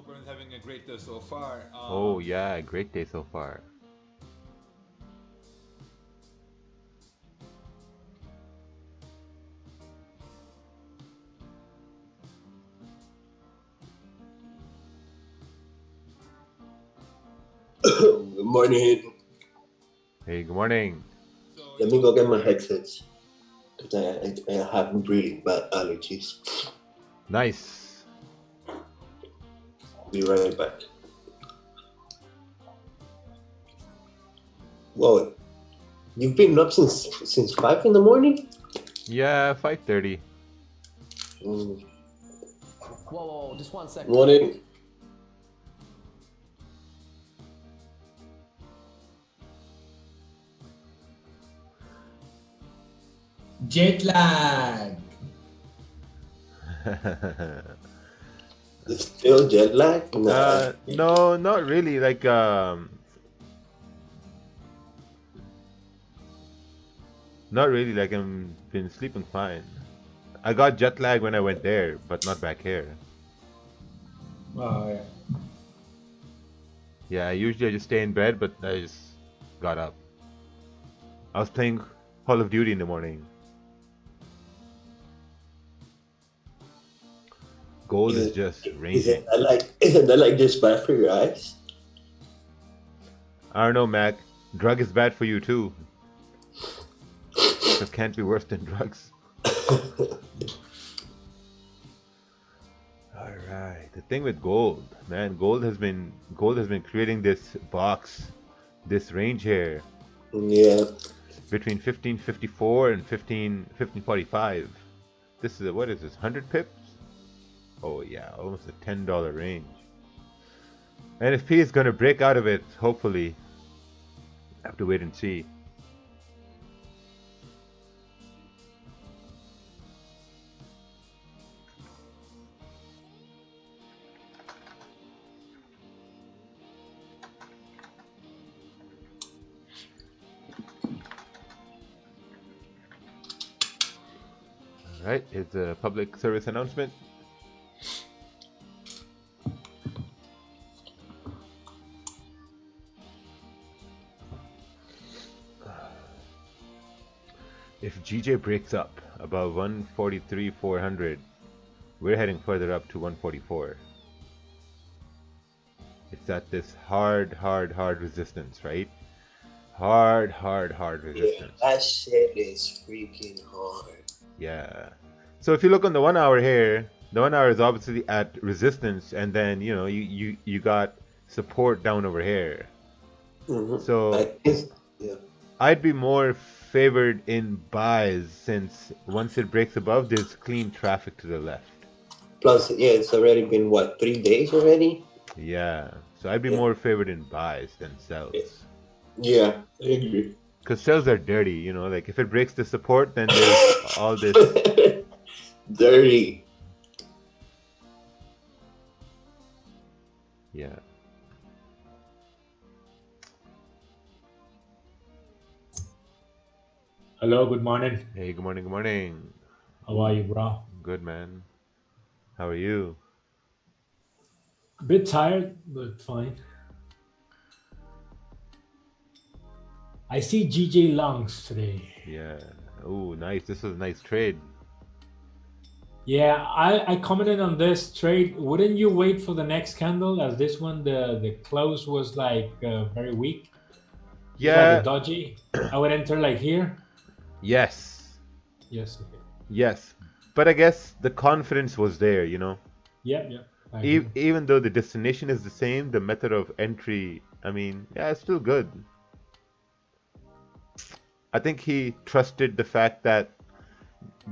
Everyone's having a great day so far. Oh yeah, great day so far. Good morning. Hey, good morning. So Let me go get my headsets because I have really bad allergies. Nice. Be right back. Whoa, you've been up since 5 in the morning? Yeah, 5:30. Mm. Whoa, just 1 second. Morning. Jet lag. It's still jet lag? Nah. No, not really. Not really. Like I'm been sleeping fine. I got jet lag when I went there, but not back here. Oh, yeah. Yeah, usually I just stay in bed, but I just got up. I was playing Call of Duty in the morning. Gold is just ranging. Isn't that like just bad for your eyes? I don't know, Mac. Drug is bad for you too. So it can't be worse than drugs. All right. The thing with gold, man, gold has been creating this box, this range here Yeah. between 1554 and 1545. This is what is this? 100 pips? Oh yeah, almost a $10 range. NFP is gonna break out of it, hopefully. Have to wait and see. All right, it's a public service announcement. If GJ breaks up above 143,400, we're heading further up to 144. It's at this hard resistance, right? Hard resistance. Yeah, that shit is freaking hard. Yeah. So if you look on the 1 hour here, the 1 hour is obviously at resistance, and then you got support down over here. Mm-hmm. So yeah. I'd be more favored in buys since once it breaks above, there's clean traffic to the left. Plus, yeah, it's already been what, 3 days already? Yeah. So I'd be Yeah. more favored in buys than sells. Yeah, I agree. Because sells are dirty, like if it breaks the support, then there's all this. Dirty. Yeah. Hello, good morning. Hey, good morning, good morning. How are you, bro? Good, man. How are you? A bit tired, but fine. I see GJ Lungs today. Yeah. Oh, nice. This was a nice trade. Yeah, I commented on this trade. Wouldn't you wait for the next candle? As this one, the close was like very weak. It's like Yeah. a dodgy. I would enter like here. Yes. Yes. Okay. Yes. But I guess the confidence was there, Yep. Yep. I agree. Even though the destination is the same, the method of entry, I mean, yeah, it's still good. I think he trusted the fact that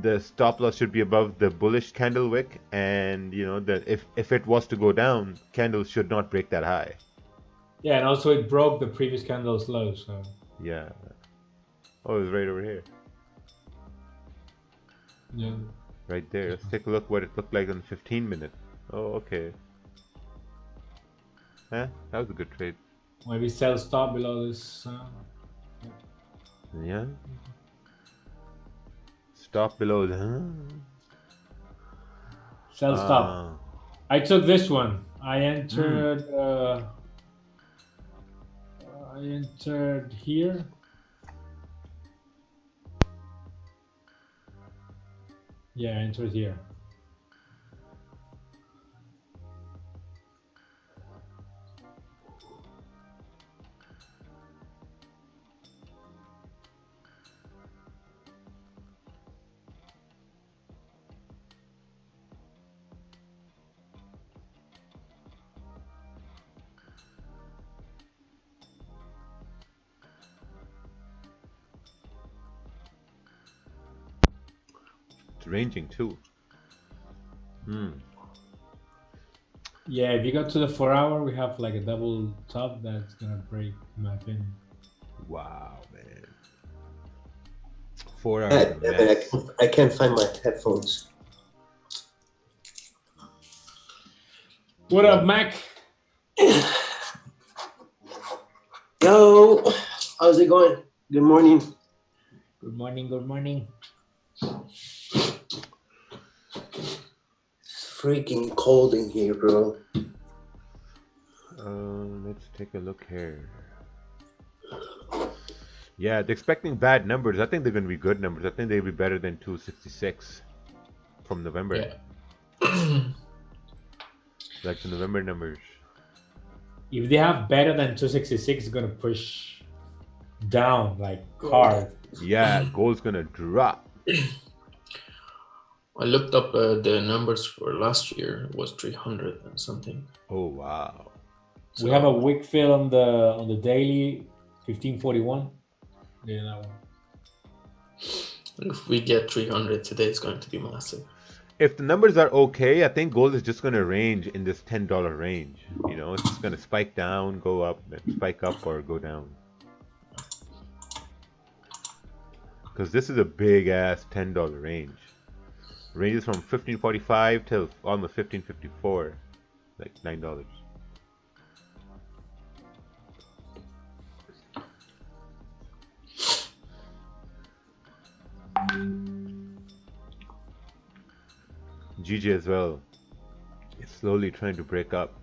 the stop loss should be above the bullish candle wick, and that if it was to go down, candles should not break that high. Yeah, and also it broke the previous candle's low. So Yeah. Oh, it's right over here. yeah. Right there. Let's take a look what it looked like on 15-minute. Oh, okay. That was a good trade. Maybe sell stop below this. Yeah. Stop below the. Sell stop. I took this one. I entered. I entered here. Yeah, I entered here. It's ranging too. Yeah, if you go to the 4 hour, we have like a double top that's gonna break, in my opinion. Wow, man. 4 hours God of damn it, mess. I can't find my headphones. What up, Mac? Yo, how's it going? Good morning. Good morning. Good morning. It's freaking cold in here, bro. Let's take a look here. Yeah, they're expecting bad numbers. I think they're going to be good numbers. I think they'll be better than 266 from November. Yeah. Like the November numbers. If they have better than 266, it's gonna push down like hard. Yeah, gold's going to drop. I looked up the numbers for last year. It was 300 and something. Oh, wow. We have a wick fill on the daily, 1541. Yeah, that one. If we get 300 today, it's going to be massive. If the numbers are okay, I think gold is just going to range in this $10 range. You know, it's just going to spike down, go up, and spike up or go down. Because this is a big ass $10 range. Ranges from 1545 till almost 1554, like $9. GG as well. It's slowly trying to break up.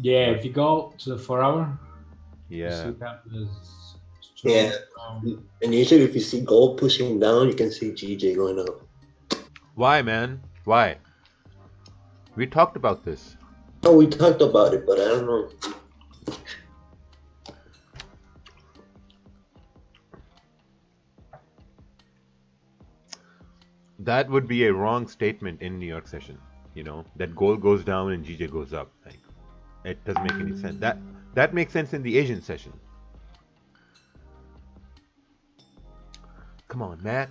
Yeah, if you go to the 4 hour, Yeah. you see that Yeah. And usually if you see gold pushing down, you can see GJ going up. Why, man? Why? We talked about this. Oh, we talked about it, but I don't know. That would be a wrong statement in New York session. You know, that gold goes down and GJ goes up. Like, it doesn't make any sense. That makes sense in the Asian session. Come on, Matt.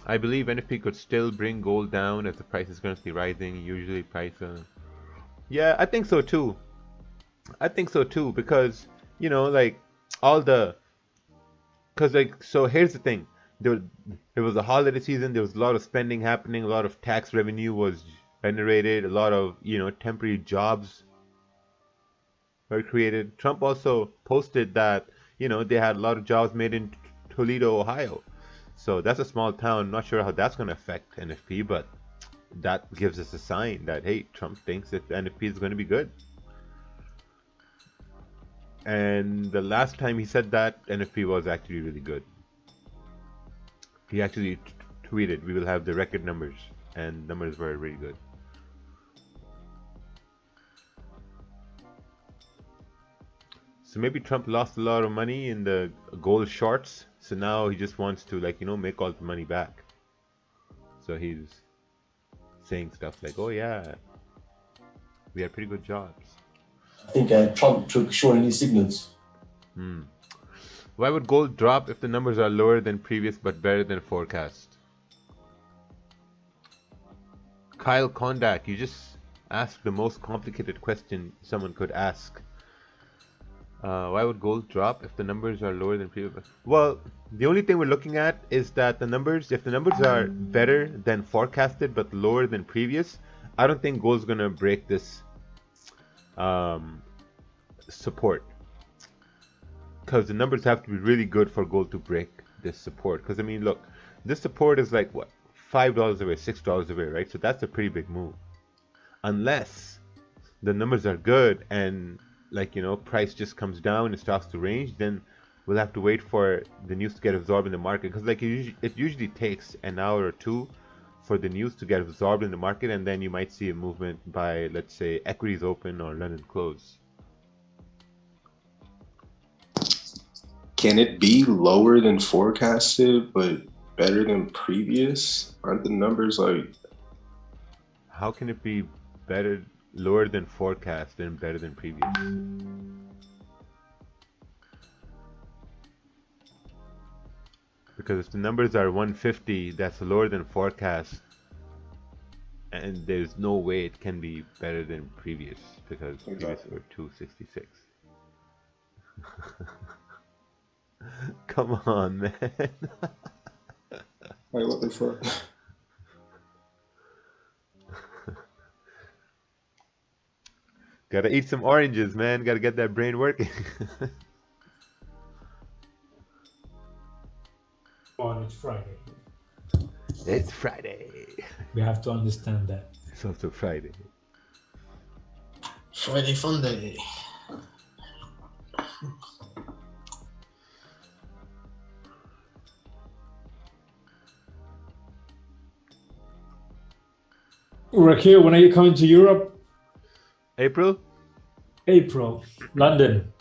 I believe NFP could still bring gold down as the price is going to be rising. Usually price... Yeah, I think so too. I think so too because, you know, like, all the... Because, like, so here's the thing. There was a holiday season. There was a lot of spending happening. A lot of tax revenue was generated. A lot of, you know, temporary jobs were created. Trump also posted that, you know, they had a lot of jobs made in Toledo, Ohio. So that's a small town. Not sure how that's going to affect NFP, but that gives us a sign that, hey, Trump thinks that NFP is going to be good. And the last time he said that, NFP was actually really good. He actually tweeted, we will have the record numbers, and numbers were really good. So maybe Trump lost a lot of money in the gold shorts, so now he just wants to, like, you know, make all the money back. So he's saying stuff like, oh yeah, we had pretty good jobs. I think Trump took short any signals. Why would gold drop if the numbers are lower than previous but better than forecast? Kyle Kondak, you just asked the most complicated question someone could ask. Why would gold drop if the numbers are lower than previous? Well, the only thing we're looking at is that the numbers, if the numbers are better than forecasted but lower than previous, I don't think gold's gonna break this support, because the numbers have to be really good for gold to break this support. Because I mean, look, this support is like what, $5 away, $6 away, right? So that's a pretty big move. Unless the numbers are good and like, you know, price just comes down and starts to range, then we'll have to wait for the news to get absorbed in the market, because like it usually takes an hour or two for the news to get absorbed in the market, and then you might see a movement by, let's say, equities open or London close. Can it be lower than forecasted but better than previous? Aren't the numbers like... How can it be lower than forecast and better than previous? Because if the numbers are 150, that's lower than forecast, and there's no way it can be better than previous, because previous were 266. Come on, man. Like, what the fuck? Gotta eat some oranges, man. Gotta get that brain working. On it's Friday. It's Friday. We have to understand that. It's also Friday. Friday fun day. Rakeel, when are you coming to Europe? April? April. London.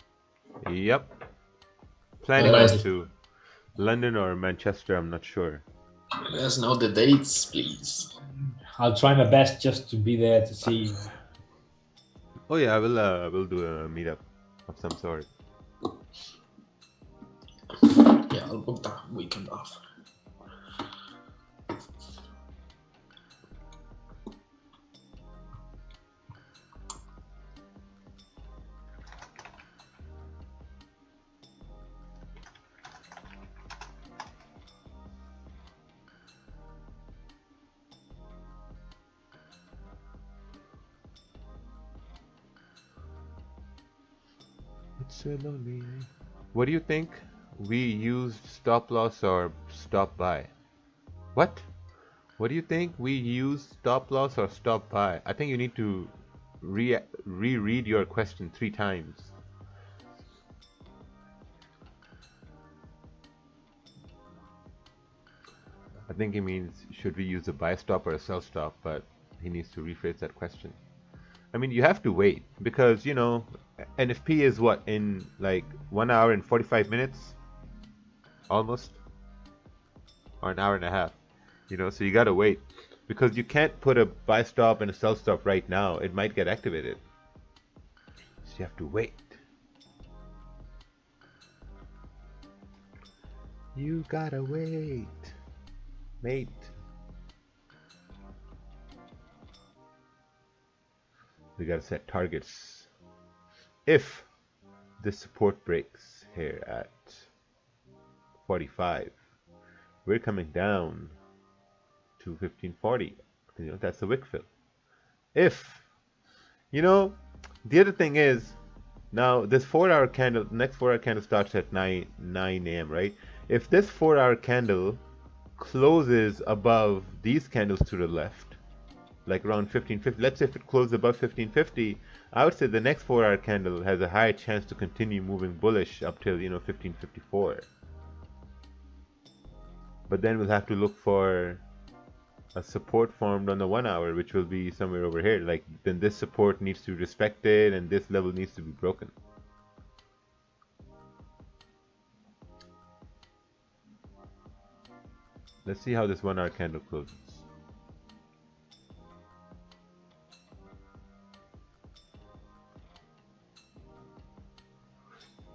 Yep. Planning Nice. to London or Manchester, I'm not sure. Let us know the dates, please. I'll try my best just to be there to see you. Oh yeah, I will do a meetup of some sort. Yeah, I'll book that weekend off. It's so lonely. What do you think? We used stop loss or stop buy? What? What do you think? We used stop loss or stop buy? I think you need to reread your question 3 times. I think he means should we use a buy stop or a sell stop, but he needs to rephrase that question. I mean, you have to wait because, you know, NFP is what, in like 1 hour and 45 minutes? Almost? Or an hour and a half. You know, so you gotta wait. Because you can't put a buy stop and a sell stop right now. It might get activated. So you have to wait. You gotta wait. Mate. We gotta set targets. If this support breaks here at 45, we're coming down to 1540. You know, that's the wick fill. If, you know, the other thing is, now this 4-hour candle, next 4-hour candle starts at 9 a.m., right? If this 4-hour candle closes above these candles to the left, like around 1550, let's say if it closes above 1550, I would say the next 4-hour candle has a higher chance to continue moving bullish up till, you know, 1554. But then we'll have to look for a support formed on the 1 hour, which will be somewhere over here. Like, then this support needs to be respected and this level needs to be broken. Let's see how this 1 hour candle closes.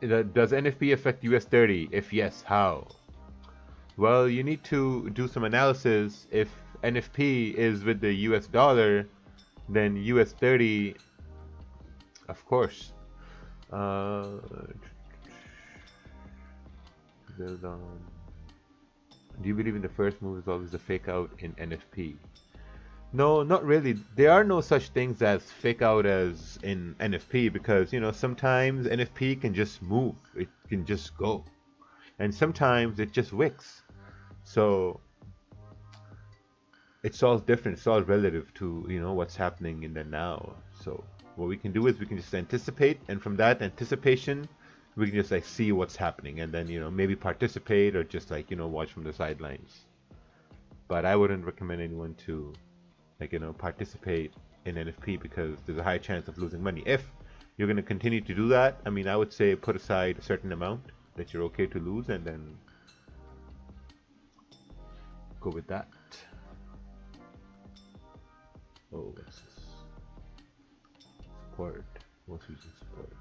Does NFP affect US 30? If yes, how? Well, you need to do some analysis. If NFP is with the US dollar, then US 30, of course. Do you believe in the first move is always a fake out in NFP? No, not really. There are no such things as fake out as in NFP, because, you know, sometimes NFP can just move. It can just go. And sometimes it just wicks. So it's all different. It's all relative to, what's happening in the now. So what we can do is we can just anticipate, and from that anticipation, we can just like see what's happening, and then maybe participate or just like watch from the sidelines. But I wouldn't recommend anyone to like participate in NFP because there's a high chance of losing money. If you're going to continue to do that, I mean, I would say put aside a certain amount that you're okay to lose, and then go with that. Oh, what's this? Support. Most recent support.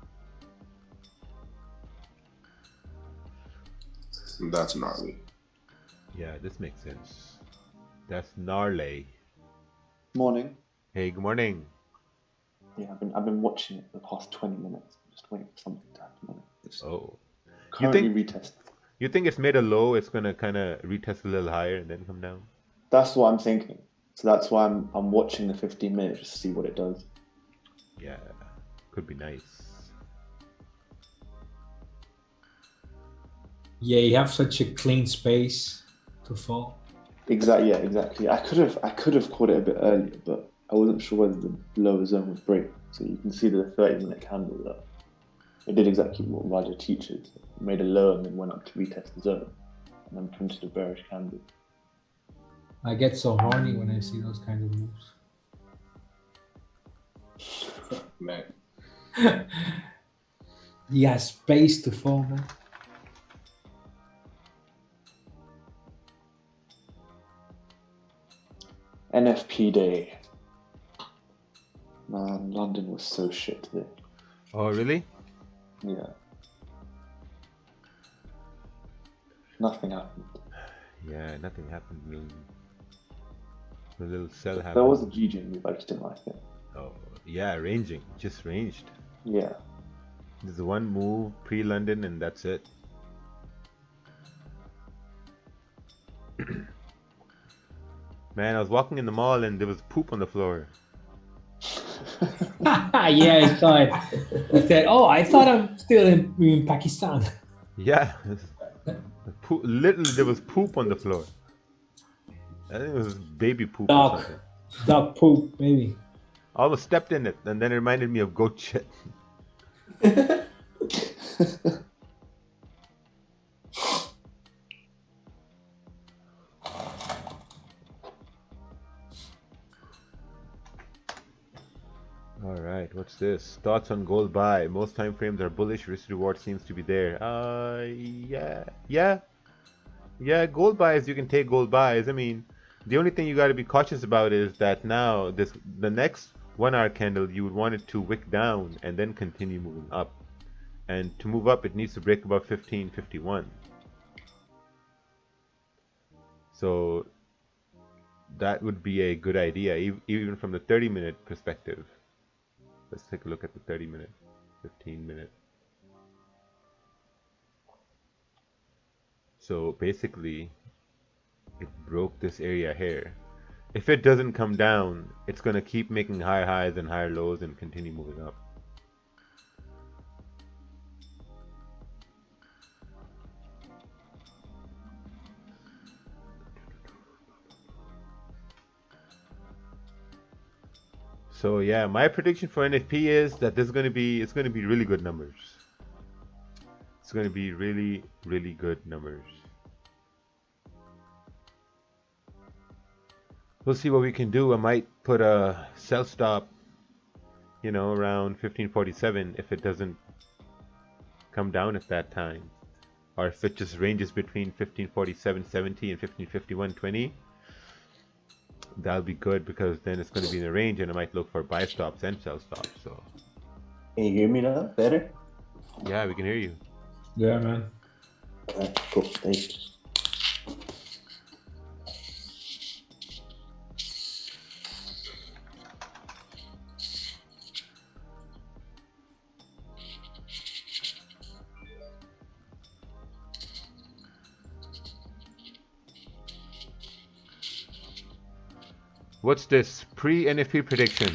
That's gnarly. Yeah, this makes sense. That's gnarly. Morning. Hey, good morning. Yeah, I've been watching it for the past 20 minutes. I'm just waiting for something to happen. It's Oh, currently retesting. You think it's made a low? It's gonna kind of retest a little higher and then come down. That's what I'm thinking. So that's why I'm watching the 15 minutes to see what it does. Yeah, could be nice. Yeah, you have such a clean space to fall. Exactly. Yeah, exactly. I could have caught it a bit earlier, but I wasn't sure whether the lower zone would break. So you can see the 30-minute candle that it did exactly what Raja teaches. It made a low and then went up to retest the zone, and then printed a bearish candle. I get so horny when I see those kinds of moves. Man. He has space to fall, man. NFP day. Man, London was so shit today. Oh, really? Yeah. Nothing happened. Yeah, nothing happened. A little sell happened. There was a GJ move, I just didn't like it. Oh, yeah, ranging. Just ranged. Yeah. There's one move pre-London and that's it. Man, I was walking in the mall and there was poop on the floor. Yeah, I saw it. He said, "Oh, I thought I'm still in Pakistan." Yeah, literally there was poop on the floor. I think it was baby poop or something. Dog poop, maybe. I almost stepped in it, and then it reminded me of goat shit. All right, what's this? Thoughts on gold buy? Most time frames are bullish. Risk reward seems to be there. Yeah. Gold buys, you can take gold buys. I mean, the only thing you got to be cautious about is that now the next 1 hour candle you would want it to wick down and then continue moving up. And to move up, it needs to break above 1551. So that would be a good idea, even from the 30-minute perspective. Let's take a look at the 30-minute, 15-minute. So basically, it broke this area here. If it doesn't come down, it's going to keep making higher highs and higher lows and continue moving up. So yeah, my prediction for NFP is that it's going to be really good numbers. It's going to be really, really good numbers. We'll see what we can do. I might put a sell stop, around 1547 if it doesn't come down at that time, or if it just ranges between 1547.70 and 1551.20. That'll be good because then it's going to be in the range, and I might look for buy stops and sell stops. So, Can you hear me now? Better? yeah, we can hear you. Yeah, man. Alright, cool. Thank you. What's this pre-NFP prediction?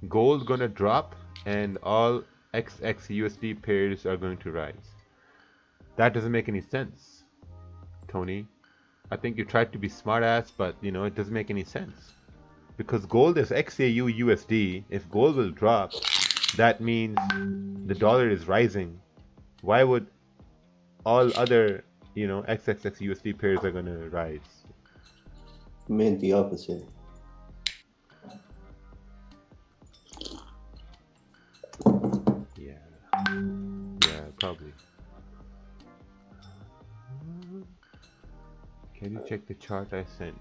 Gold gonna drop and all XXUSD pairs are going to rise. That doesn't make any sense, Tony. I think you tried to be smart ass, but you know, it doesn't make any sense. Because gold is XAU USD. If gold will drop, that means the dollar is rising. Why would all other, you know, XXX USD pairs are gonna rise? Meant the opposite. Yeah. Yeah, probably. Can you check the chart I sent?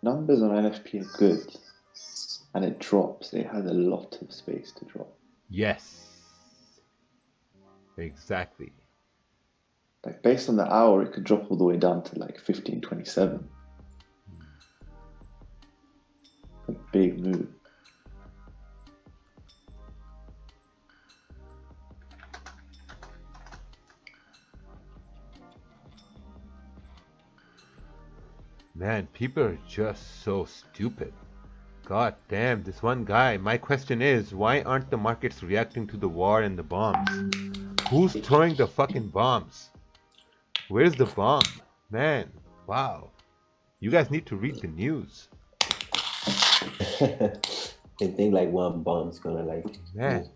Numbers on NFP are good, and it drops. It has a lot of space to drop. Yes. Exactly. Like based on the hour, it could drop all the way down to like 1527. A big move. Man, people are just so stupid. God damn, this one guy. My question is, why aren't the markets reacting to the war and the bombs? Who's throwing the fucking bombs? Where's the bomb? Man, wow. You guys need to read the news. They think like one bomb's gonna like Man.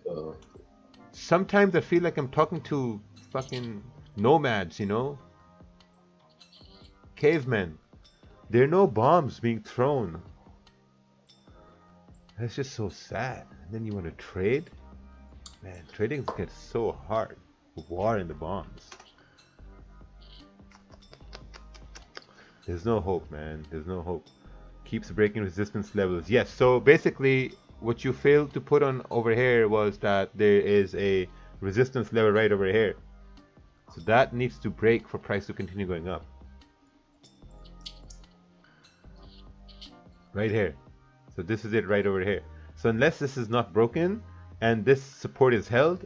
Sometimes I feel like I'm talking to fucking nomads, you know? Cavemen. There are no bombs being thrown. That's just so sad. And then you want to trade? Man, trading gets so hard. War and the bombs. There's no hope, man. There's no hope. Keeps breaking resistance levels. Yes, so basically what you failed to put on over here was that there is a resistance level right over here. So that needs to break for price to continue going up. Right here. So this is it right over here. So unless this is not broken and this support is held,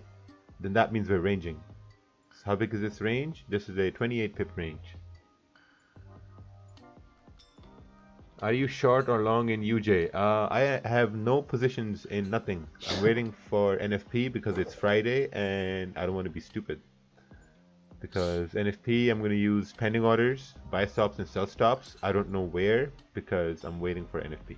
then that means we're ranging. So how big is this range? This is a 28 pip range. Are you short or long in UJ? I have no positions in nothing. I'm waiting for NFP because it's Friday and I don't want to be stupid. Because NFP, I'm going to use pending orders, buy stops and sell stops. I don't know where because I'm waiting for NFP.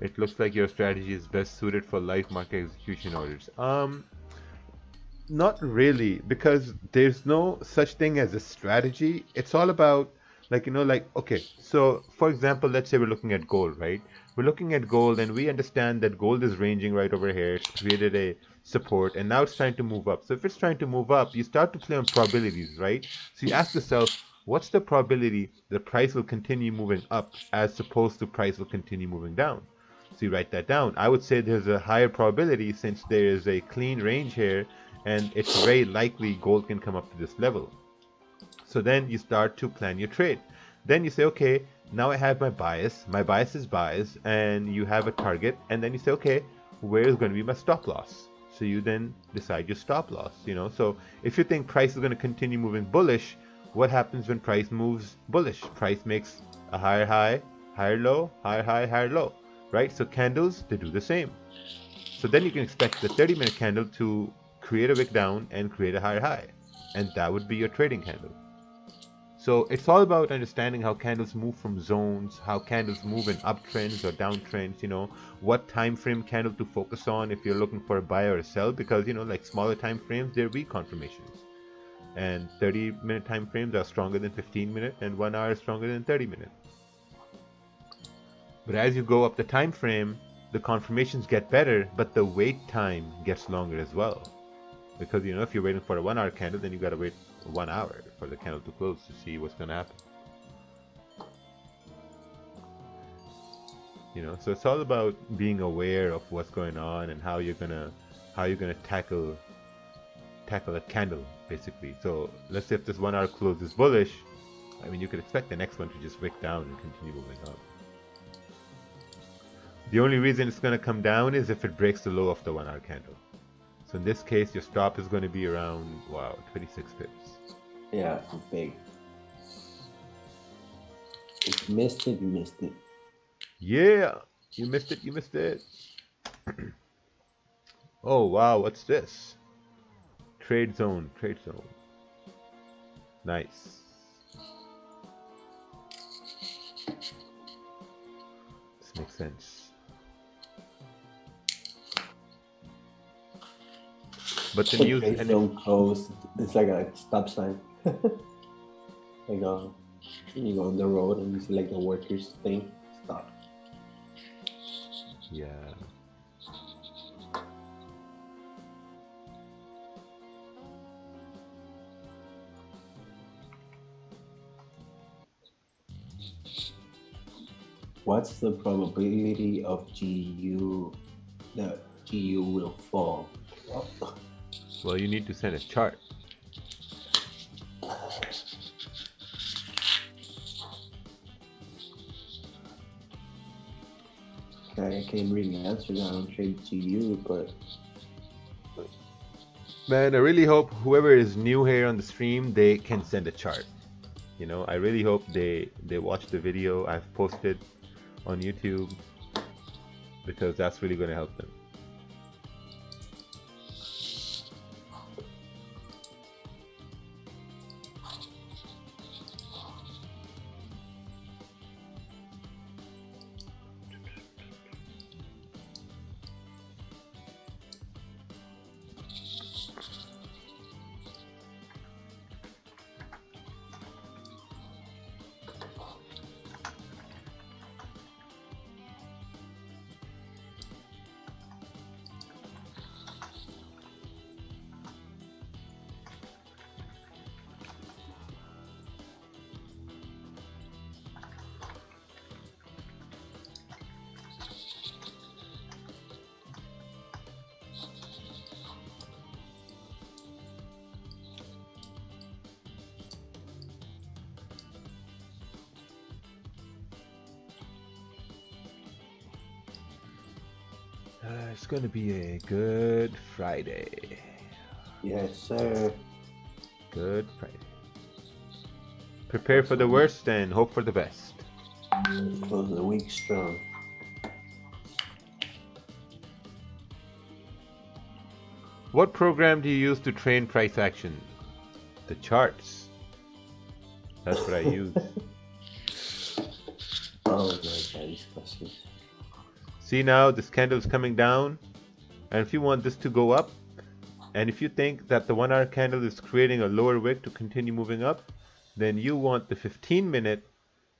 It looks like your strategy is best suited for live market execution orders. Not really, because there's no such thing as a strategy. It's all about, like, you know, like, okay, so for example, let's say we're looking at gold, right? We're looking at gold and we understand that gold is ranging right over here. It's created a support and now it's trying to move up. So if it's trying to move up, you start to play on probabilities, right? So you ask yourself, what's the probability the price will continue moving up as opposed to price will continue moving down? So you write that down. I would say there's a higher probability since there is a clean range here and it's very likely gold can come up to this level. So then you start to plan your trade. Then you say, okay, now I have my bias. My bias is buys, and you have a target. And then you say, okay, where is going to be my stop loss? So you then decide your stop loss, you know. So if you think price is going to continue moving bullish, what happens when price moves bullish? Price makes a higher high, higher low, higher high, higher low, right? So candles, they do the same. So then you can expect the 30-minute candle to create a wick down and create a higher high. And that would be your trading candle. So it's all about understanding how candles move from zones, how candles move in uptrends or downtrends, you know, what time frame candle to focus on if you're looking for a buy or a sell, because, you know, like smaller time frames, they're weak confirmations. And 30-minute time frames are stronger than 15-minute and 1 hour is stronger than 30-minute. But as you go up the time frame, the confirmations get better, but the wait time gets longer as well. Because, you know, if you're waiting for a 1 hour candle, then you gotta wait 1 hour for the candle to close to see what's gonna happen. You know, so it's all about being aware of what's going on and how you're gonna tackle a candle, basically. So let's say if this 1 hour close is bullish, I mean, you could expect the next one to just wick down and continue moving up. The only reason it's going to come down is if it breaks the low of the 1 hour candle. So in this case, your stop is going to be around, wow, 26 pips. Yeah, big. If you missed it, you missed it. Yeah, you missed it, you missed it. Oh, wow, what's this? Trade zone, trade zone. Nice. This makes sense. But the news Trade zone closed. It's like a stop sign. Like you go on the road and you see like the workers thing. Stop. Yeah. What's the probability of GU that GU will fall? Well, you need to send a chart. I can't really answer that on trade GU, but Man, I really hope whoever is new here on the stream, they can send a chart. You know, I really hope they watch the video I've posted on YouTube, because that's really going to help them. It's going to be a good Friday. yes, sir. Good Friday. Prepare for the worst and hope for the best. Close the week strong. What program do you use to train price action? The charts. That's what I use. Oh my god, these questions. See now, this candle is coming down, and if you want this to go up, and if you think that the 1 hour candle is creating a lower wick to continue moving up, then you want the 15-minute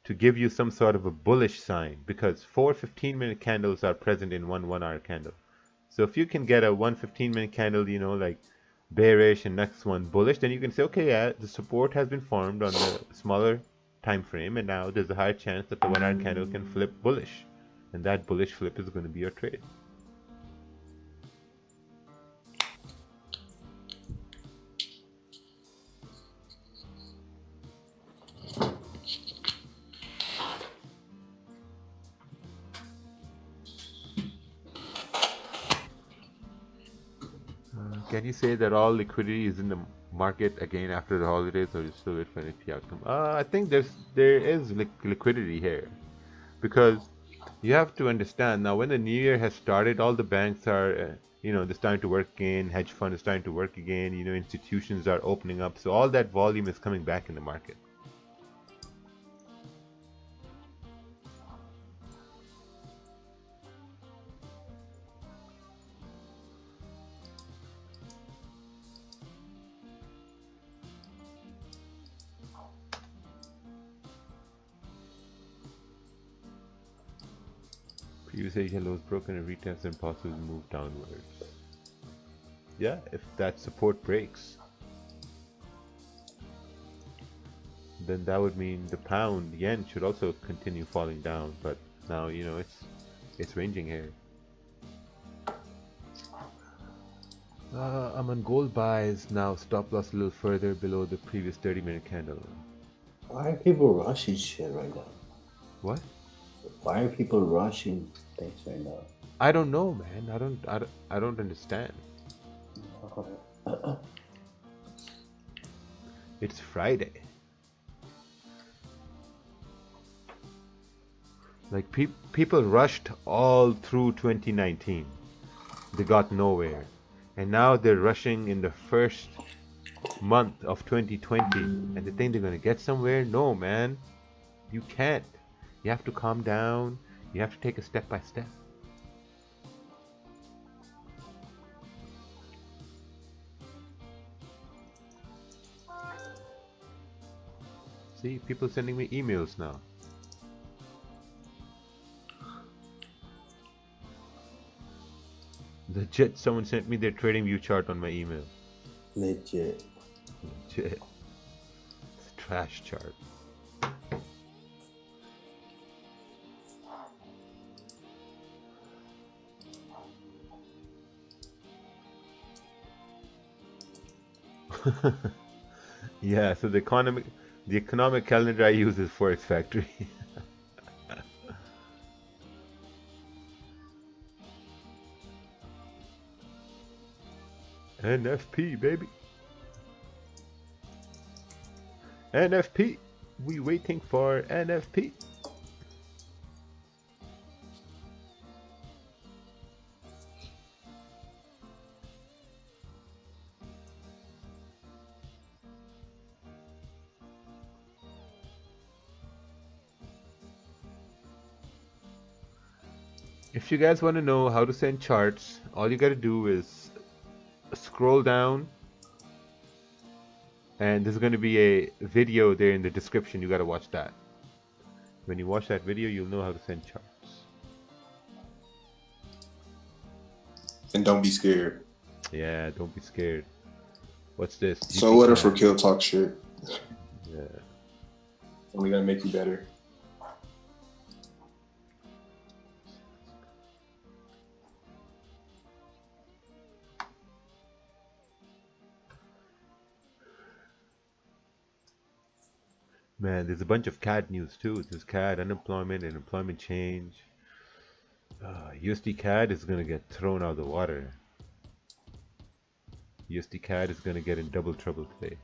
to give you some sort of a bullish sign, because 4 15-minute candles are present in one 1 hour candle. So if you can get a 1 15-minute candle, you know, like bearish and next one bullish, then you can say, okay, yeah, the support has been formed on the smaller time frame, and now there's a higher chance that the 1 hour candle can flip bullish. And that bullish flip is going to be your trade. Can you say that all liquidity is in the market again after the holidays, or you still wait for an NFP outcome? I think there is liquidity here, because you have to understand now, when the new year has started, all the banks are they're starting to work again, hedge fund is starting to work again, institutions are opening up, so all that volume is coming back in the market. Previous Asia low is broken and retest and possibly move downwards. Yeah, if that support breaks, then that would mean the pound yen should also continue falling down, but now it's ranging here. I'm on gold buys now, stop loss a little further below the previous 30-minute candle. Why are people rushing shit right now? What? Why are people rushing things right now? I don't know, man. I don't understand. It's Friday. Like people rushed all through 2019. They got nowhere. And now they're rushing in the first month of 2020 and they think they're going to get somewhere. No, man. You can't. You have to calm down. You have to take it step by step. See, people sending me emails now. Legit, someone sent me their trading view chart on my email. Legit. Legit. It's a trash chart. Yeah, so the economic calendar I use is Forex Factory. NFP, baby. NFP. We waiting for NFP. If you guys want to know how to send charts, all you gotta do is scroll down and there's going to be a video there in the description. You gotta watch that. When you watch that video, you'll know how to send charts. And don't be scared. Yeah, don't be scared. What's this? So what if Rakeel talk shit? Yeah. It's only gonna make you better. Man, there's a bunch of CAD news too. There's CAD unemployment and employment change. USD CAD is gonna get thrown out of the water. USD CAD is gonna get in double trouble today.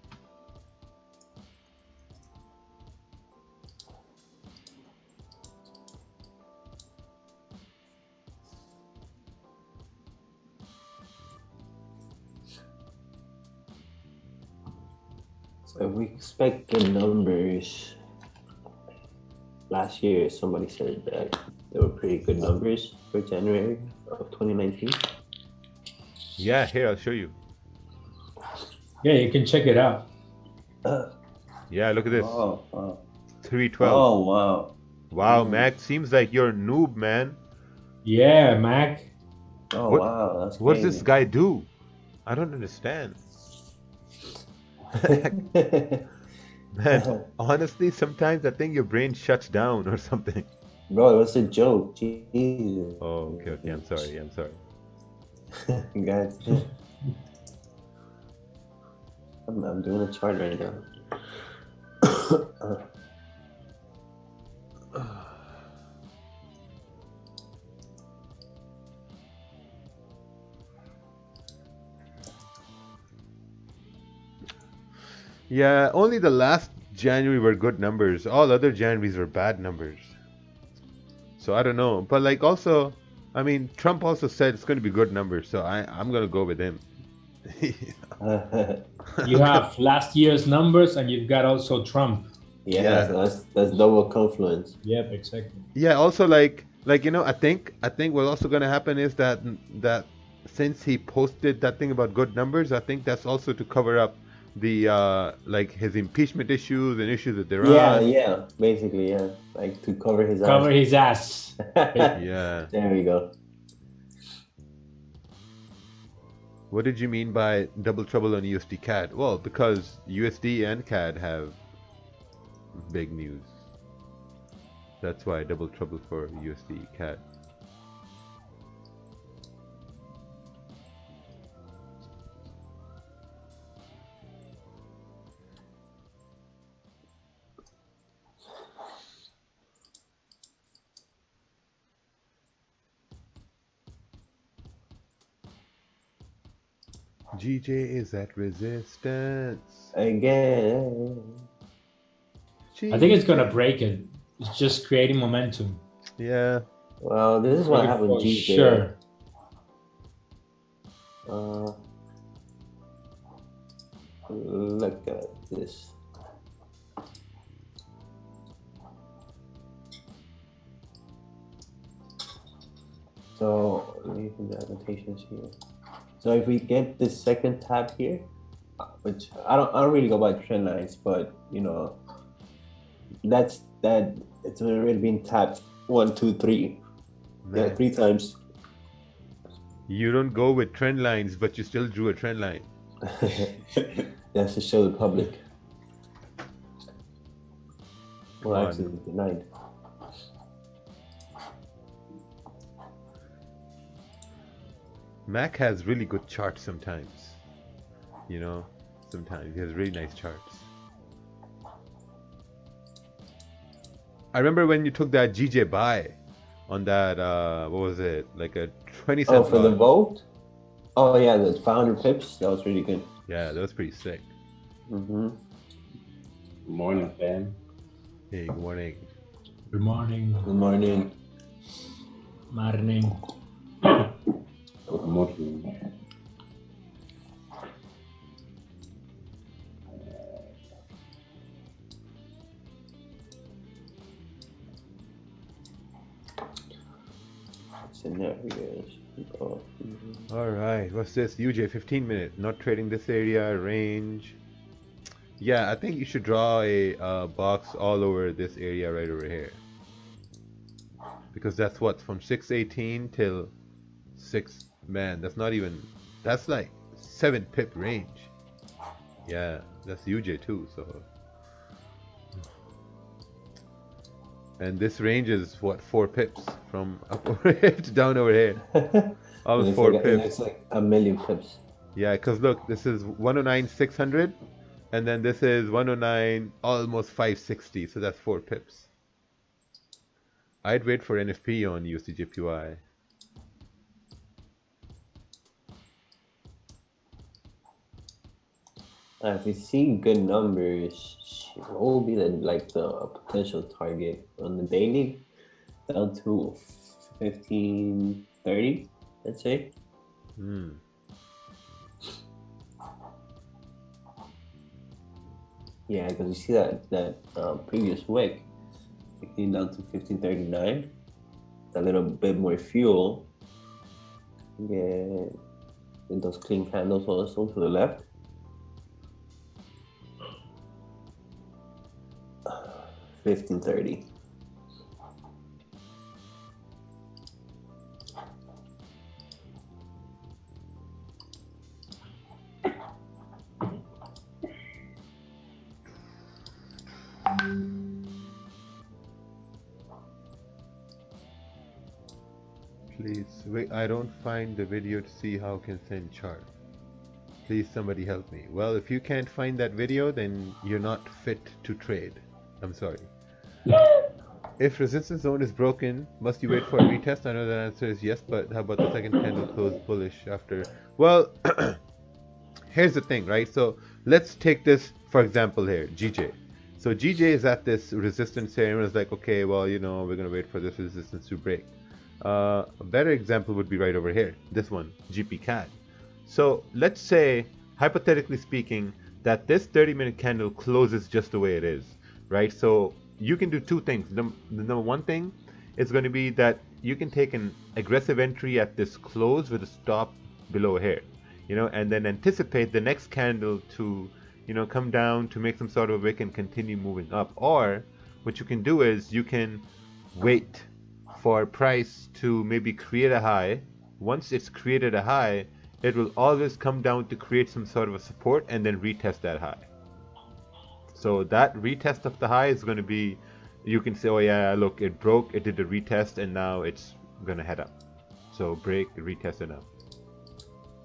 So if we expect the numbers, last year somebody said that they were pretty good numbers for January of 2019. Yeah, here I'll show you. Yeah, you can check it out. Yeah, look at this. Oh, wow. 312. Oh, wow. Wow, Mm. Mac, seems like you're a noob, man. Yeah, Mac. Oh, What- wow. That's What does crazy. this guy do? I don't understand. Man, honestly, sometimes I think your brain shuts down or something. Bro, it was a joke. Jesus. Oh, okay, I'm sorry, I'm sorry. God. I'm doing a chart right now. Yeah, only the last January were good numbers. All other Januaries were bad numbers. So I don't know. But like also, I mean, Trump also said it's going to be good numbers. So I'm going to go with him. You have last year's numbers and you've got also Trump. Yeah, so that's double confluence. Yep, exactly. Yeah, also like you know, I think what's also going to happen is that since he posted that thing about good numbers, I think that's also to cover up the like his impeachment issues and issues that they're on. Yeah, basically, yeah. Like to cover his Cover ass. his ass. Yeah. There we go. What did you mean by double trouble on USD CAD? Well, because USD and CAD have big news. That's why double trouble for USD CAD. GJ is at resistance. Again. I think it's gonna break it. It's just creating momentum. Yeah. Well, this is what Break it happened, for GJ. sure. Look at this. So let me put the annotations here. So if we get this second tap here, which I don't really go by trend lines, but you know, that's that it's already been tapped 1, 2, 3. Yeah, Man. 3 times. You don't go with trend lines, but you still drew a trend line. That's to show the public. Come Well, on. actually denied. Mac has really good charts sometimes. You know, sometimes he has really nice charts. I remember when you took that GJ buy on that, what was it? Like a 20 cent. Oh, for the lot. vote? Oh yeah, the 500 pips. That was really good. Yeah, that was pretty sick. Mm-hmm. Morning, fam. Hey, good morning. Good morning. Good morning. Morning. Good morning. Scenarios. Oh, All right, what's this? UJ 15 minutes. Not trading this area, range. Yeah, I think you should draw a box all over this area right over here. Because that's what, from 618 till 6, man, that's not even, that's like 7 pip range. Yeah, that's UJ too, so. And this range is what, 4 pips from up over here to down over here. Almost 4 It pips. looks like a million pips. Yeah, because look, this is 109,600, and then this is 109, almost 560, so that's 4 pips. I'd wait for NFP on USDJPY. If we see good numbers, what will be the potential target on the daily? Down to 1530, let's say. Yeah, because you see that previous wick, it came down to 1539. A little bit more fuel. Get those clean candles also to the left. $15.30. Please, wait, I don't find the video to see how can send chart. Please somebody help me. Well, if you can't find that video, then you're not fit to trade. I'm sorry. If resistance zone is broken, must you wait for a retest? I know the answer is yes, but how about the second candle close bullish after? Well, here's the thing, right? So let's take this, for example here, GJ. So GJ is at this resistance here, and it's like, okay, well, you know, we're going to wait for this resistance to break. A better example would be right over here, this one, GP CAD. So let's say, hypothetically speaking, that this 30-minute candle closes just the way it is, right? So you can do two things. The number one thing is going to be that you can take an aggressive entry at this close with a stop below here, you know, and then anticipate the next candle to, you know, come down to make some sort of a wick and continue moving up. Or what you can do is you can wait for price to maybe create a high. Once it's created a high, it will always come down to create some sort of a support and then retest that high. So that retest of the high is going to be, you can say, oh yeah, look, it broke, it did a retest, and now it's going to head up. So break, retest, and up.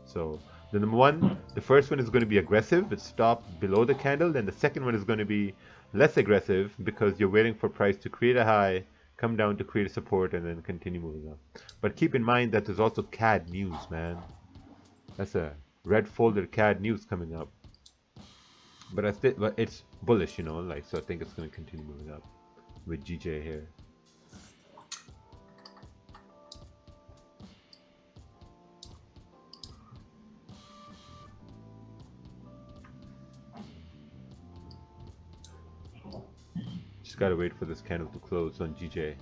So the number one, the first one is going to be aggressive, it stopped below the candle. Then the second one is going to be less aggressive because you're waiting for price to create a high, come down to create a support, and then continue moving up. But keep in mind that there's also CAD news, man. That's a red folder CAD news coming up. But but it's bullish, you know, like, so I think it's going to continue moving up with GJ here. Just gotta wait for this candle to close on GJ.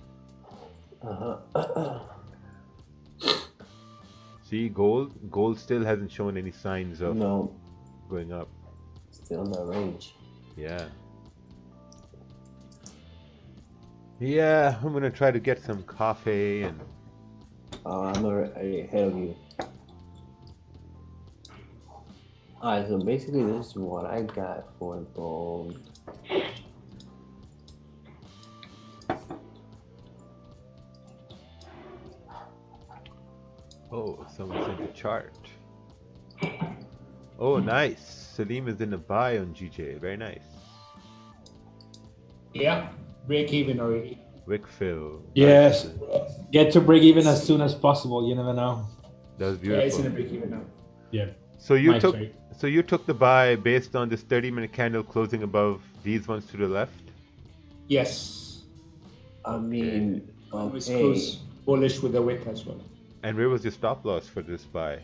See, gold still hasn't shown any signs of going up. Still in that range. Yeah. Yeah, I'm gonna try to get some coffee and. I'm already ahead of you. Alright, so basically this is what I got for gold. Oh, someone sent a chart. Oh, nice. Salim is in a buy on GJ. Very nice. Yeah, break even already. Wickfill. Yes, get to break even as soon as possible. You never know. That was Yeah, it's beautiful. in a break even now. Yeah. So you took the buy based on this 30-minute candle closing above these ones to the left? Yes. I mean, It's close bullish with the wick as well. And where was your stop loss for this buy?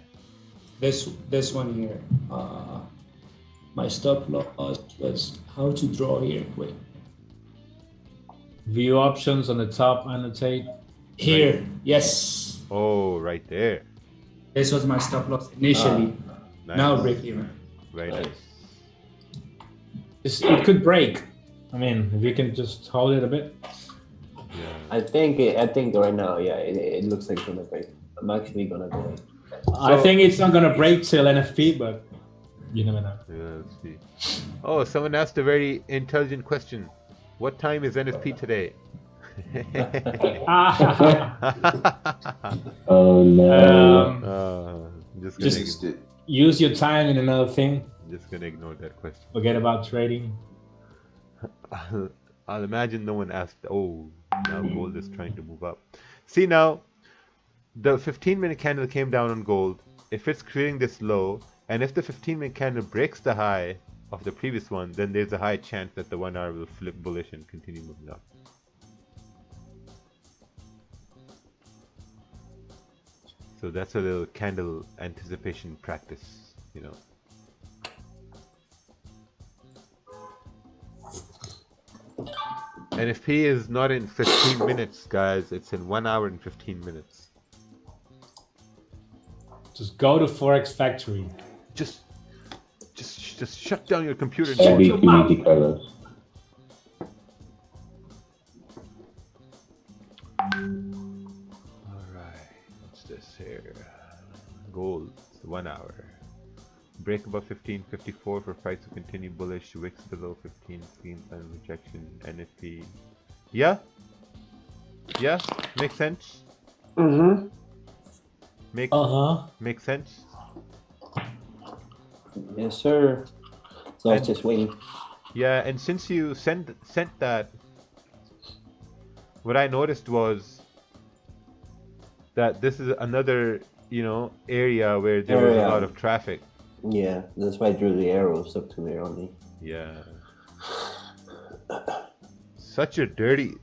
This one here. My stop loss was how to draw here. Wait. View options on the top, annotate. Here, yes. Oh, right there. This was my stop loss initially. Nice. Now break even. Very nice. It could break. I mean, if you can just hold it a bit. Yeah. I think right now, yeah, it looks like it's gonna break. I'm actually gonna go. I think it's not gonna break till NFP, but you never know. Yeah, let's see. Oh, someone asked a very intelligent question. What time is NFP today? Oh no. Just use your time in another thing. Just gonna ignore that question. Forget about trading. I'll imagine no one asked. Oh, now gold is trying to move up. See now, the 15-minute candle came down on gold. If it's creating this low, and if the 15-minute candle breaks the high of the previous one, then there's a high chance that the 1 hour will flip bullish and continue moving up. So that's a little candle anticipation practice, you know. NFP is not in 15 minutes, guys. It's in 1 hour and 15 minutes. Just go to Forex Factory. Just shut down your computer and Every shut your mouth. community colors. Alright, what's this here? Gold, 1 hour. Break above 15.54 for price to continue bullish. Wicks below 15, screen sign rejection, NFP. Yeah? Yeah? Makes sense? Mm-hmm. Makes sense? Yes, sir. So I was just waiting. Yeah, and since you sent that, what I noticed was that this is another, you know, area where there was a lot of traffic. Yeah, that's why I drew the arrows up to there only. Yeah.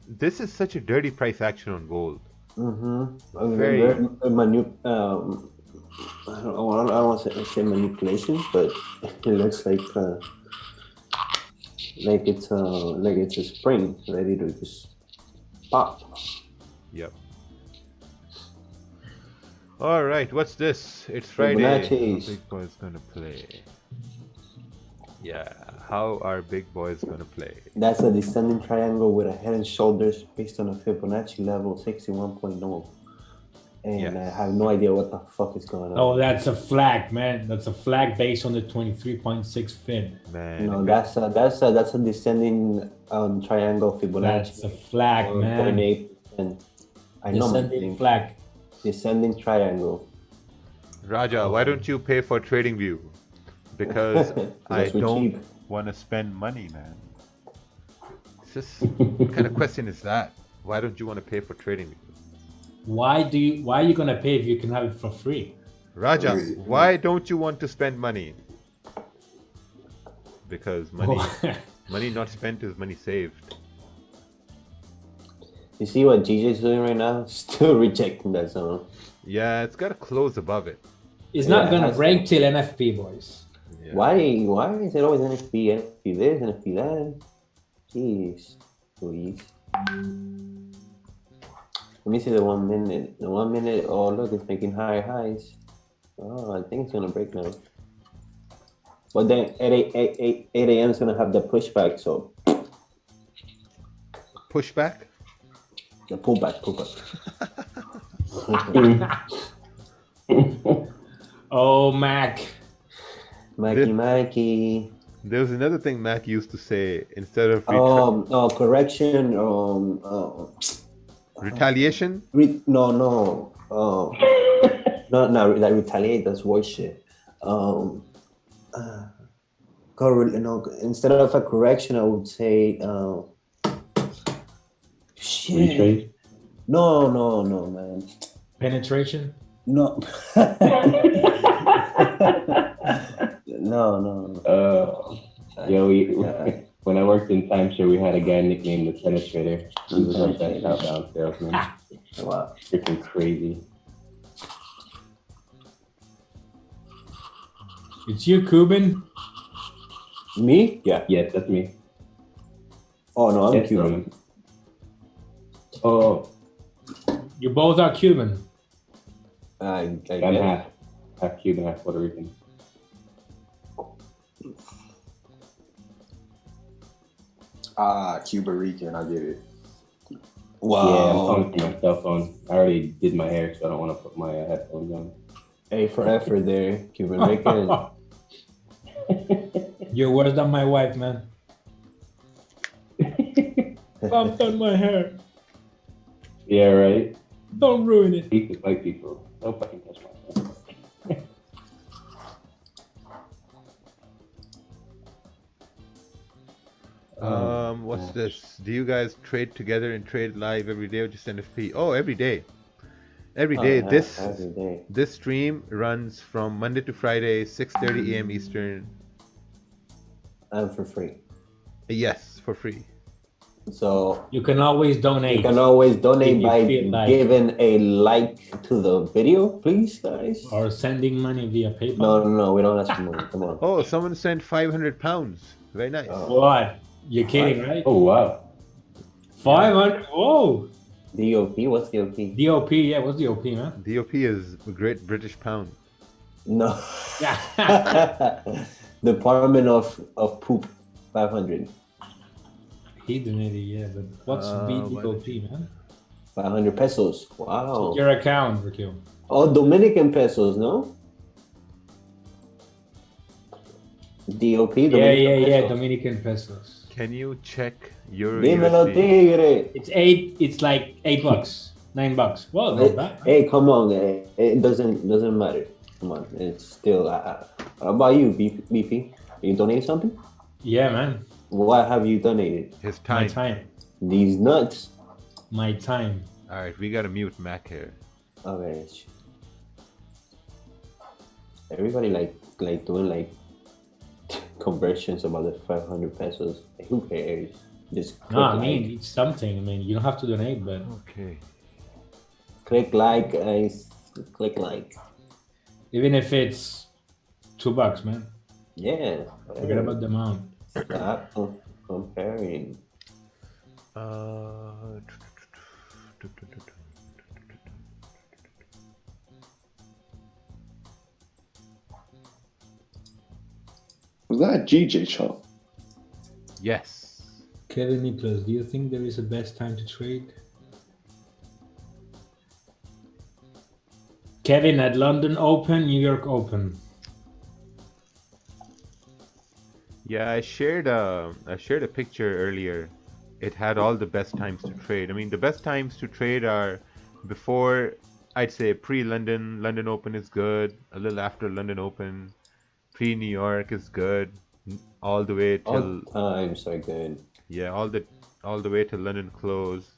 This is such a dirty price action on gold. Mm-hmm. I mean, I don't want to say manipulation, but it looks like it's a spring ready to just pop. Yep. All right, what's this? It's Friday. Fibonacci's. Big boy's gonna play. Yeah, how are big boys gonna play? That's a descending triangle with a head and shoulders based on a Fibonacci level 61.0. And I have no idea what the fuck is going on. Oh, that's a flag, man. That's a flag based on the 23.6 Fib. Man. No, that's a descending triangle Fibonacci. That's a flag, man. 0.8%. I know. Descending flag. Descending triangle. Raja, why don't you pay for TradingView? Because I don't cheap. want to spend money, man. It's just, what kind of question is that? Why don't you want to pay for TradingView? Why are you gonna pay if you can have it for free? Raja, why don't you want to spend money? Because money, money not spent is money saved. You see what GJ's doing right now? Still rejecting that zone. Yeah, it's got to close above it. It's not Yeah, gonna that's- break till NFP, boys. Yeah. Why is it always NFP, NFP this, NFP that? Jeez, please. Let me see the 1 minute. The 1 minute, oh look, it's making higher highs. Oh, I think it's gonna break now. But then at 8 a.m. it's gonna have the pushback, so Pushback? the pullback. Oh, Mac. Mikey. There was another thing Mac used to say instead of Correction. retaliation. No. Not like retaliate. That's worse shit. Instead of a correction, I would say shit. Retrace. No, man. Penetration. No. No. When I worked in timeshare, we had a guy nicknamed the Penetrator. He was our best outbound salesman. Wow. Freaking crazy. It's you, Cuban. Me? Yeah. Yes, that's me. Oh no, I'm Yes, Cuban. Oh, You both are Cuban. I I'm guess. half Cuban, half Puerto Rican. Cuba Rican, I get it. Yeah, I'm Wow. calling from my cell phone. I already did my hair, so I don't want to put my headphones on. A for effort there, Cuban Rican. You're worse than my wife, man. I've done my hair. Yeah, right? Don't ruin it. Speak with white people. Don't fucking touch my phone. What's this? Do you guys trade together and trade live every day or just NFP? Oh, every day. Every day. Yeah, This every day. this stream runs from Monday to Friday, 6:30 a.m. Eastern. And for free. Yes, for free. So You can always donate. you can always donate If you by feel like- giving a like to the video, please, guys. Or sending money via PayPal. No, we don't ask for money. Come on. Oh, someone sent 500 pounds. Very nice. Oh. What? You're kidding, right? Oh, wow. 500. Whoa. DOP? What's DOP? DOP. Yeah, what's DOP, man? DOP is a Great British Pound. No. Yeah. Department of Poop, 500. He donated, yeah, but what's what DOP, man? 500 pesos. Wow. Your account, Rakeel. Oh, Dominican pesos, no? DOP? Yeah, Dominican pesos. Dominican pesos. Can you check your Dímelo, USD? tigre. It's like $8, $9. Well, not bad. Hey, come on. It doesn't matter. Come on. It's still. How about you, BP? You donate something? Yeah, man. What have you donated? His My time. time. These nuts. My time. All right, we gotta mute Mac here. Okay. Everybody like doing like conversions about the 500 pesos. Like, who cares? Just click No, I like. mean, it's something. I mean, you don't have to donate, but Okay. Click like, guys. Click like. even if it's $2, man. Yeah. Forget about the amount. Stop comparing. Was that a GJ chart? Yes. Kevin Nicholas, do you think there is a best time to trade? Kevin, at London Open, New York Open. Yeah, I shared a picture earlier. It had all the best times to trade. I mean, the best times to trade are before, I'd say pre-London. London Open is good. A little after London Open. Pre-New York is good. All the way till All times are good. yeah, all the way till London close.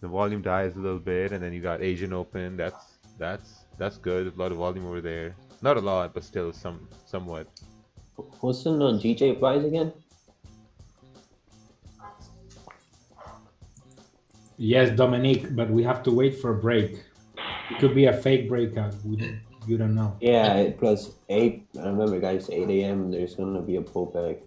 The volume dies a little bit, and then you got Asian Open. That's That's good. A lot of volume over there. Not a lot, but still somewhat. What's the GJ price again? Yes, Dominique, but we have to wait for a break. It could be a fake breakout. You don't know. Yeah, plus 8. I remember, guys, 8 a.m. There's gonna be a pullback.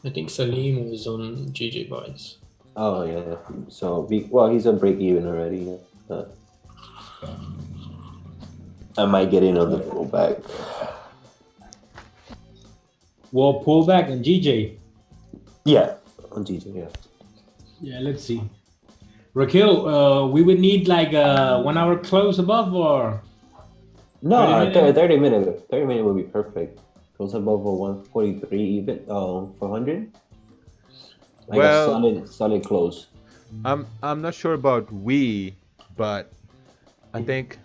I think Salim was on GJ buys. Oh yeah. So he's on break even already. Yeah. I might get another pullback. Well, pullback and GJ. Yeah, on GJ. Yeah. Yeah, let's see. Rakeel, we would need like a 1 hour close above or No, 30 minute would be perfect. Close above a 143 even 400. Like Well, a solid close. I'm not sure about we, but I think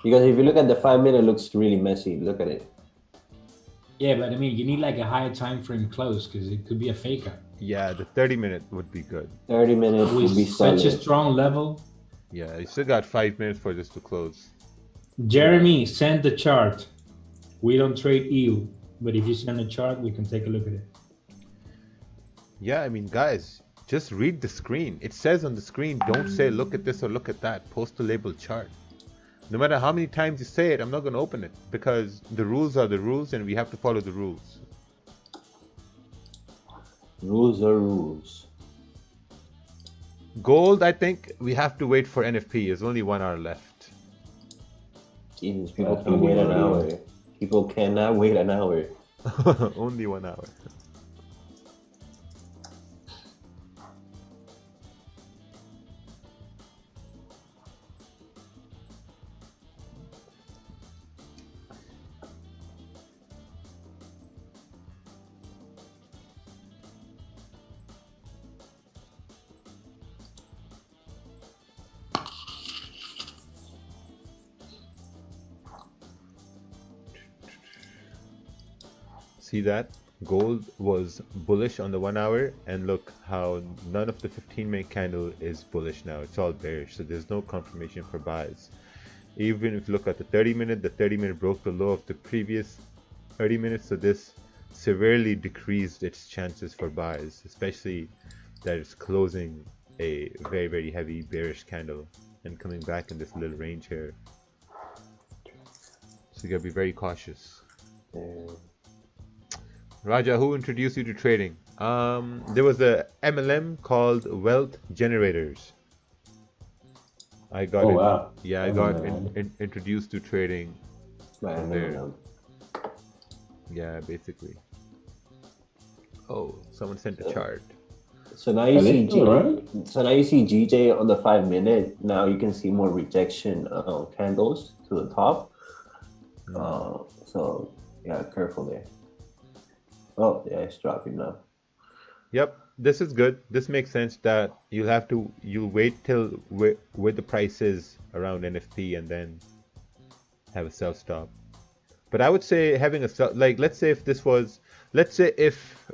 Because if you look at the 5 minute, it looks really messy. Look at it. yeah, but I mean you need like a higher time frame close because it could be a faker. yeah, the 30-minute would be good. 30 minutes would be With such a solid. strong level. Yeah, you still got 5 minutes for this to close. Jeremy, send the chart. We don't trade EU, but if you send a chart, we can take a look at it. Yeah, I mean, guys, just read the screen. It says on the screen, don't say look at this or look at that. Post the label chart. No matter how many times you say it, I'm not going to open it because the rules are the rules and we have to follow the rules. Rules are rules. Gold, I think we have to wait for NFP. There's only 1 hour left. Jesus, people can wait an hour. People cannot wait an hour. Only 1 hour. See that? Gold was bullish on the 1 hour, and look how none of the 15-minute candle is bullish now. It's all bearish, so there's no confirmation for buys. Even if you look at the 30-minute, the 30-minute broke the low of the previous 30 minutes, so this severely decreased its chances for buys, especially that it's closing a very, very heavy bearish candle and coming back in this little range here. So you gotta be very cautious. Raja, who introduced you to trading? There was a MLM called Wealth Generators. I got it. Wow. Yeah, I got introduced to trading from there. Yeah, basically. Oh, someone sent a chart. So now you see right? So now you see GJ on the 5 minute. Now you can see more rejection candles to the top. So yeah, careful there. Oh yeah, it's dropping now. Yep, this is good. This makes sense that you'll wait till where the price is around NFP and then have a sell stop. But I would say having a sell, like let's say if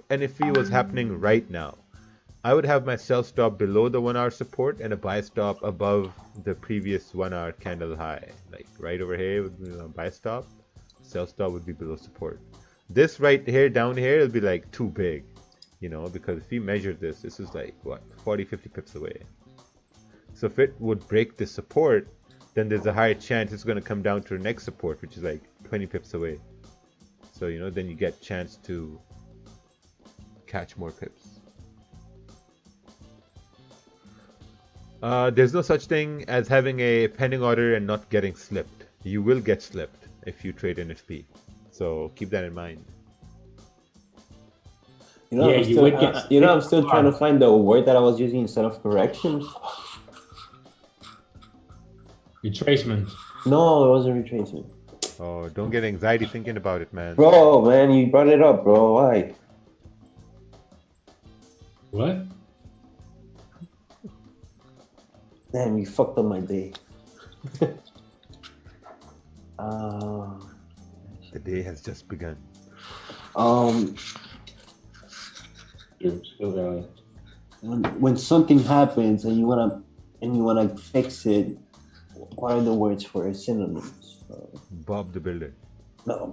NFP was happening right now, I would have my sell stop below the 1 hour support and a buy stop above the previous 1 hour candle high. Like right over here would be a buy stop, sell stop would be below support. This right here down here will be like too big, you know, because if we measure this is like what, 40-50 pips away. So if it would break the support, then there's a higher chance it's going to come down to the next support, which is like 20 pips away. So, you know, then you get chance to catch more pips. There's no such thing as having a pending order and not getting slipped. You will get slipped if you trade NFP. So keep that in mind. You know, Yeah, I'm still trying to find the word that I was using instead of correction. Retracement. No, it wasn't retracement. Oh, don't get anxiety thinking about it, man. Bro, man, you brought it up, bro. Why? What? Damn, you fucked up my day. The day has just begun. You're still going. When something happens and you wanna and you want to fix it, what are the words for synonyms? Bob the Builder. No.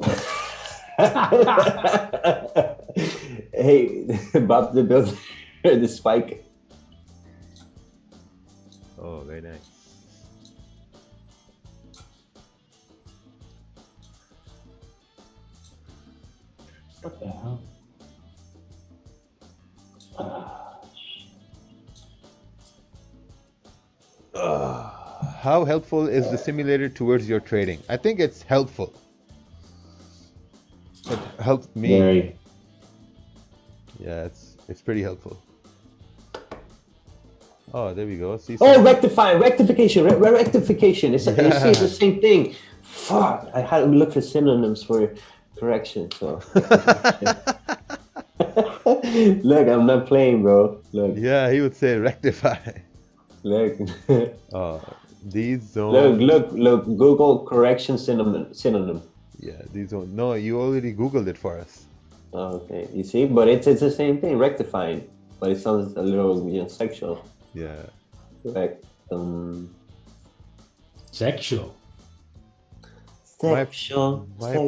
Hey, Bob the Builder, the spike. Oh, very nice. What the hell? How helpful is the simulator towards your trading? I think it's helpful. It helped me. Very. Yeah, it's pretty helpful. Oh, there we go. See. Oh, rectification. Rectification. You see, it's the same thing. Fuck! I had to look for synonyms for correction. So. Look, I'm not playing, bro. Look. Yeah, he would say rectify. Look. These zones. Look. Google correction synonym. Yeah, these zones. No, you already Googled it for us. Oh, okay, you see, but it's the same thing, rectifying, but it sounds a little sexual. Yeah. Sexual. My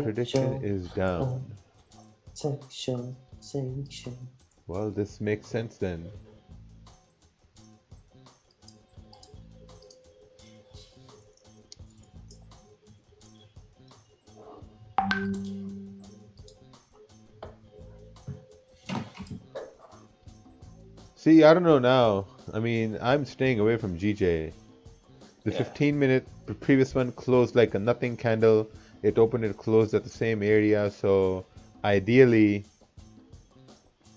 prediction is down. Sexual. Well, this makes sense then. See, I don't know now. I mean, I'm staying away from GJ. The 15-minute previous one closed like a nothing candle. It opened and closed at the same area. So ideally,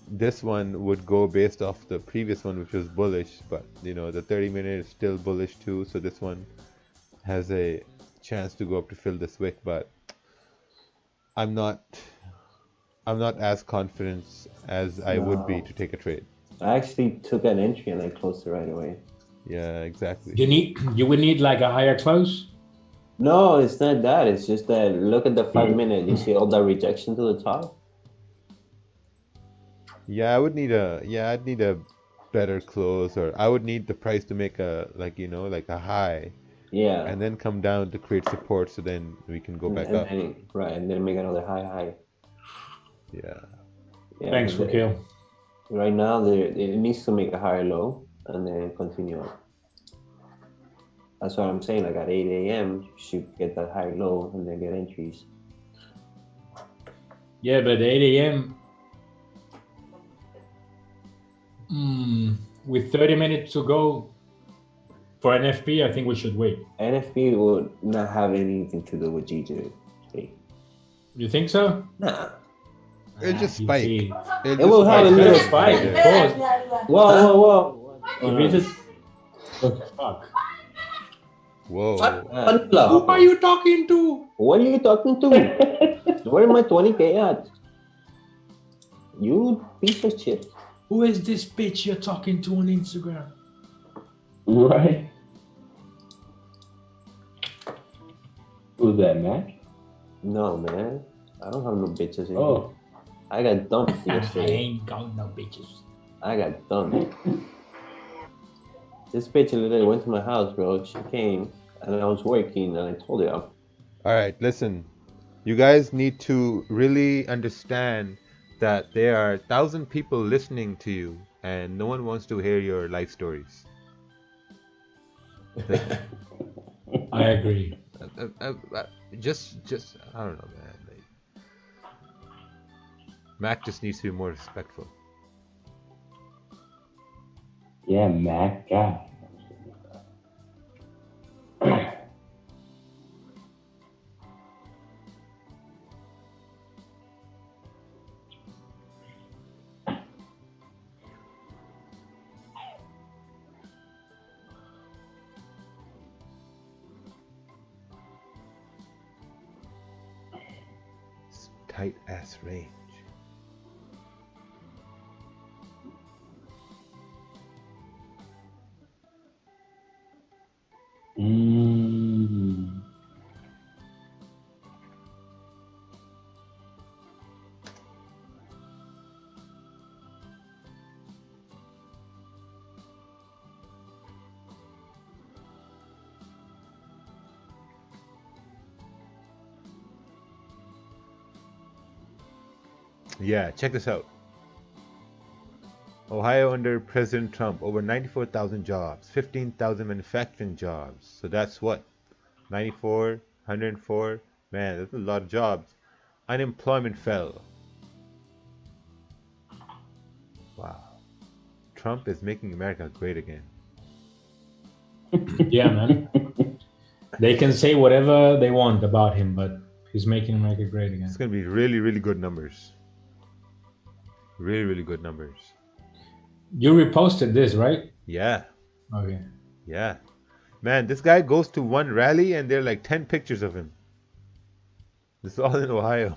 this one would go based off the previous one, which was bullish. But, you know, the 30-minute is still bullish too. So this one has a chance to go up to fill this wick. But I'm not as confident as I would be to take a trade. I actually took an entry and I closed it right away. Yeah, exactly. You would need like a higher close? No, it's not that. It's just that look at the 5-minute. You see all that rejection to the top? Yeah, I'd need a better close, or I would need the price to make a like a high. Yeah. And then come down to create support, so then we can go back up. And then make another high. Yeah. Thanks, Rakeel. Right now, it needs to make a higher low and then continue up. That's what I'm saying. Like at 8 a.m., you should get that higher low and then get entries. Yeah, but 8 a.m. With 30 minutes to go for NFP, I think we should wait. NFP will not have anything to do with GJ. You think so? Nah. It just spike. It will have a little spike. Whoa. Fuck. Whoa. Who are you talking to? What are you talking to? Where my 20K at? You piece of shit. Who is this bitch you're talking to on Instagram? Right. Who's that, Mac? No, man. I don't have no bitches in Oh. here. I got dumped I yesterday. ain't got no bitches. I got dumped. This bitch literally went to my house, bro. She came and I was working and I told her. All right, listen. You guys need to really understand that there are 1,000 people listening to you and no one wants to hear your life stories. I agree. Just I don't know, man. Mac just needs to be more respectful. Yeah, Mac. God. Tight ass range. Yeah, check this out. Ohio under President Trump, over 94,000 jobs, 15,000 manufacturing jobs. So that's what? 94, 104. Man, that's a lot of jobs. Unemployment fell. Wow. Trump is making America great again. Yeah, man. They can say whatever they want about him, but he's making America great again. It's going to be really, really good numbers. Really, really good numbers. You reposted this, right? Yeah. Okay. Yeah. Man, this guy goes to one rally and there are like 10 pictures of him. This is all in Ohio.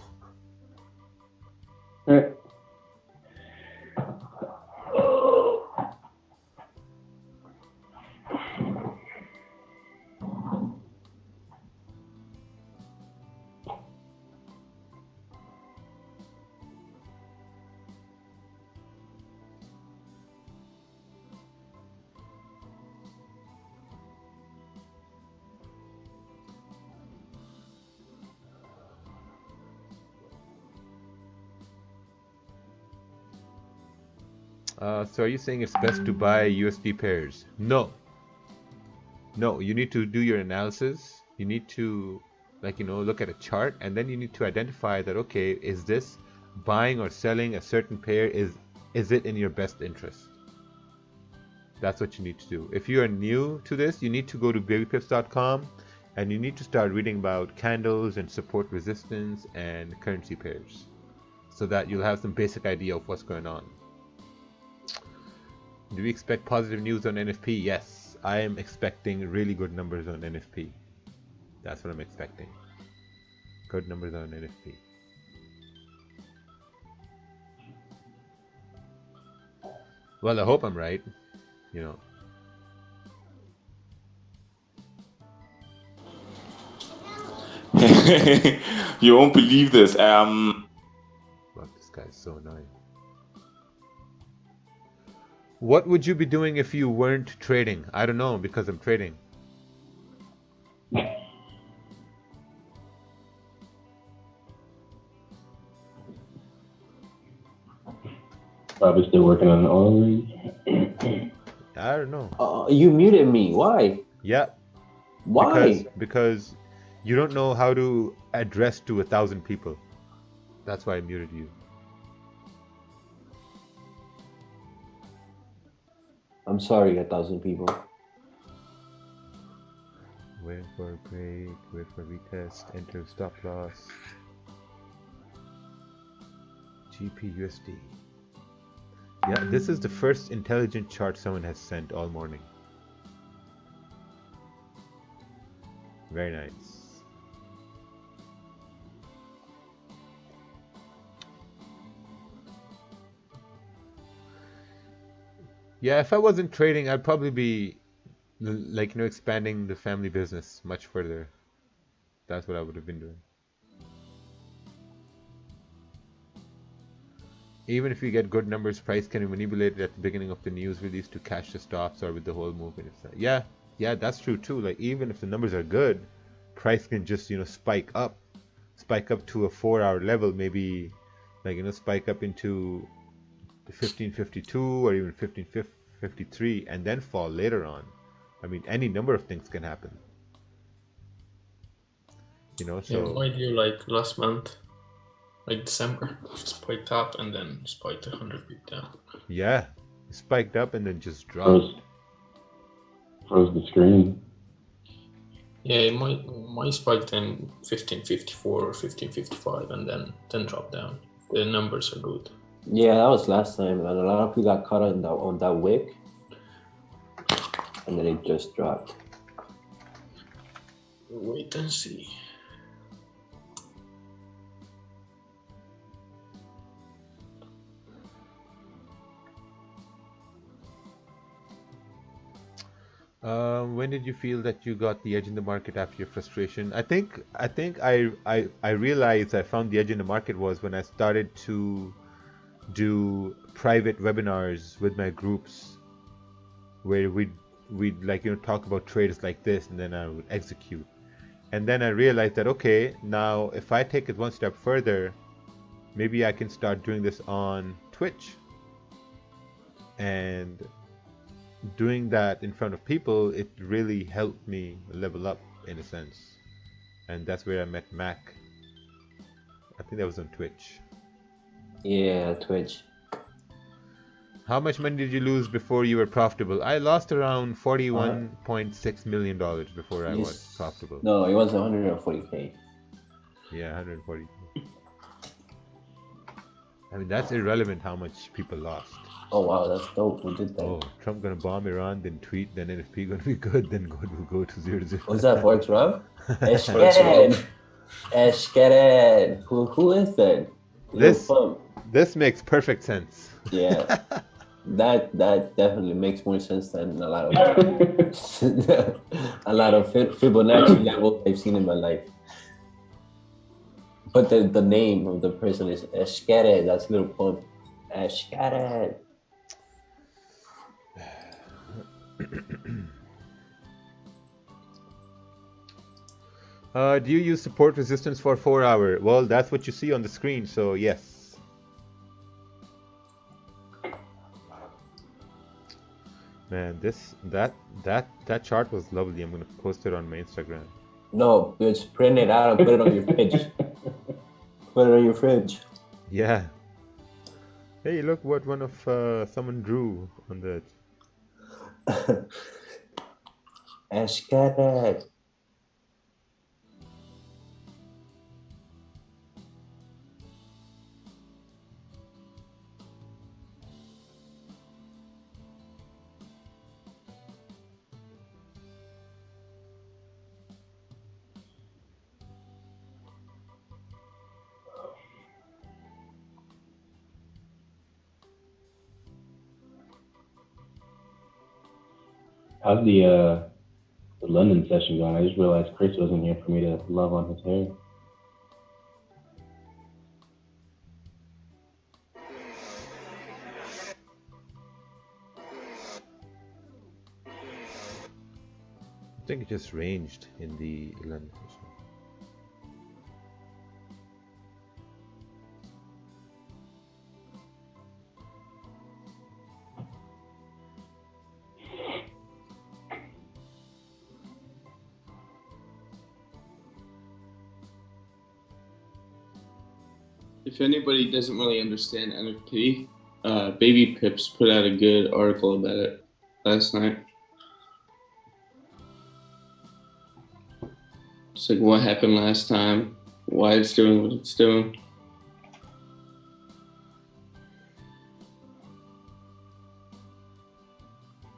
So are you saying it's best to buy USD pairs? No. No, you need to do your analysis. You need to, like, look at a chart, and then you need to identify that, okay, is this buying or selling a certain pair, is it in your best interest? That's what you need to do. If you are new to this, you need to go to babypips.com and you need to start reading about candles and support resistance and currency pairs so that you'll have some basic idea of what's going on. Do we expect positive news on NFP? Yes, I am expecting really good numbers on NFP. That's what I'm expecting. Good numbers on NFP. Well, I hope I'm right. You won't believe this. Wow, this guy's so annoying. What would you be doing if you weren't trading? I don't know, because I'm trading. Probably still working on the oil. I don't know. You muted me. Why? Yeah. Why? Because you don't know how to address to 1,000 people. That's why I muted you. I'm sorry, 1,000 people. Wait for a break, wait for retest, enter stop loss. GPUSD. Yeah, this is the first intelligent chart someone has sent all morning. Very nice. Yeah, if I wasn't trading, I'd probably be expanding the family business much further. That's what I would have been doing. Even if you get good numbers, price can be manipulated at the beginning of the news release to catch the stops or with the whole movement. Yeah, that's true too. Like, even if the numbers are good, price can just spike up to a 4-hour level, maybe spike up into the 1552 or even 1553 and then fall later on. I mean, any number of things can happen. So yeah, why do you like last month, like December, spiked up and then spiked 100 bit down? Yeah, spiked up and then just dropped. Froze the screen. Yeah, my spiked in 1554 or 1555 and then dropped down. The numbers are good. Yeah, that was last time, and a lot of people got caught on that wick, and then it just dropped. Wait and see. When did you feel that you got the edge in the market after your frustration? I think I realized I found the edge in the market was when I started to do private webinars with my groups, where we'd talk about trades like this, and then I would execute. And then I realized that, okay, now if I take it one step further, maybe I can start doing this on Twitch. And doing that in front of people, it really helped me level up in a sense. And that's where I met Mac. I think that was on Twitch. Yeah, Twitch. How much money did you lose before you were profitable? I lost around $41.6 million before I was profitable. No, it was 140K. Yeah, 140. I mean, that's irrelevant how much people lost. Oh wow, that's dope. We did that. Oh, Trump gonna bomb Iran, then tweet, then NFP gonna be good, then gold will go to 0-0. What's that, Forex Rob? Eshkeren. Eshkeren. Who is that? This makes perfect sense. Yeah. That definitely makes more sense than a lot of Fibonacci levels I've seen in my life. But the name of the person is Eshkeren. That's little pump. Eshkeren. Do you use support resistance for 4 hour? Well, that's what you see on the screen, so yes. Man, that chart was lovely. I'm gonna post it on my Instagram. No, just print it out and put it on your fridge. Put it on your fridge. Yeah. Hey, look what one of someone drew on that. Eshkeret. How's the London session going? I just realized Chris wasn't here for me to love on his hair. I think it just ranged in the London session. If anybody doesn't really understand NFP, Baby Pips put out a good article about it last night. It's like what happened last time, why it's doing what it's doing.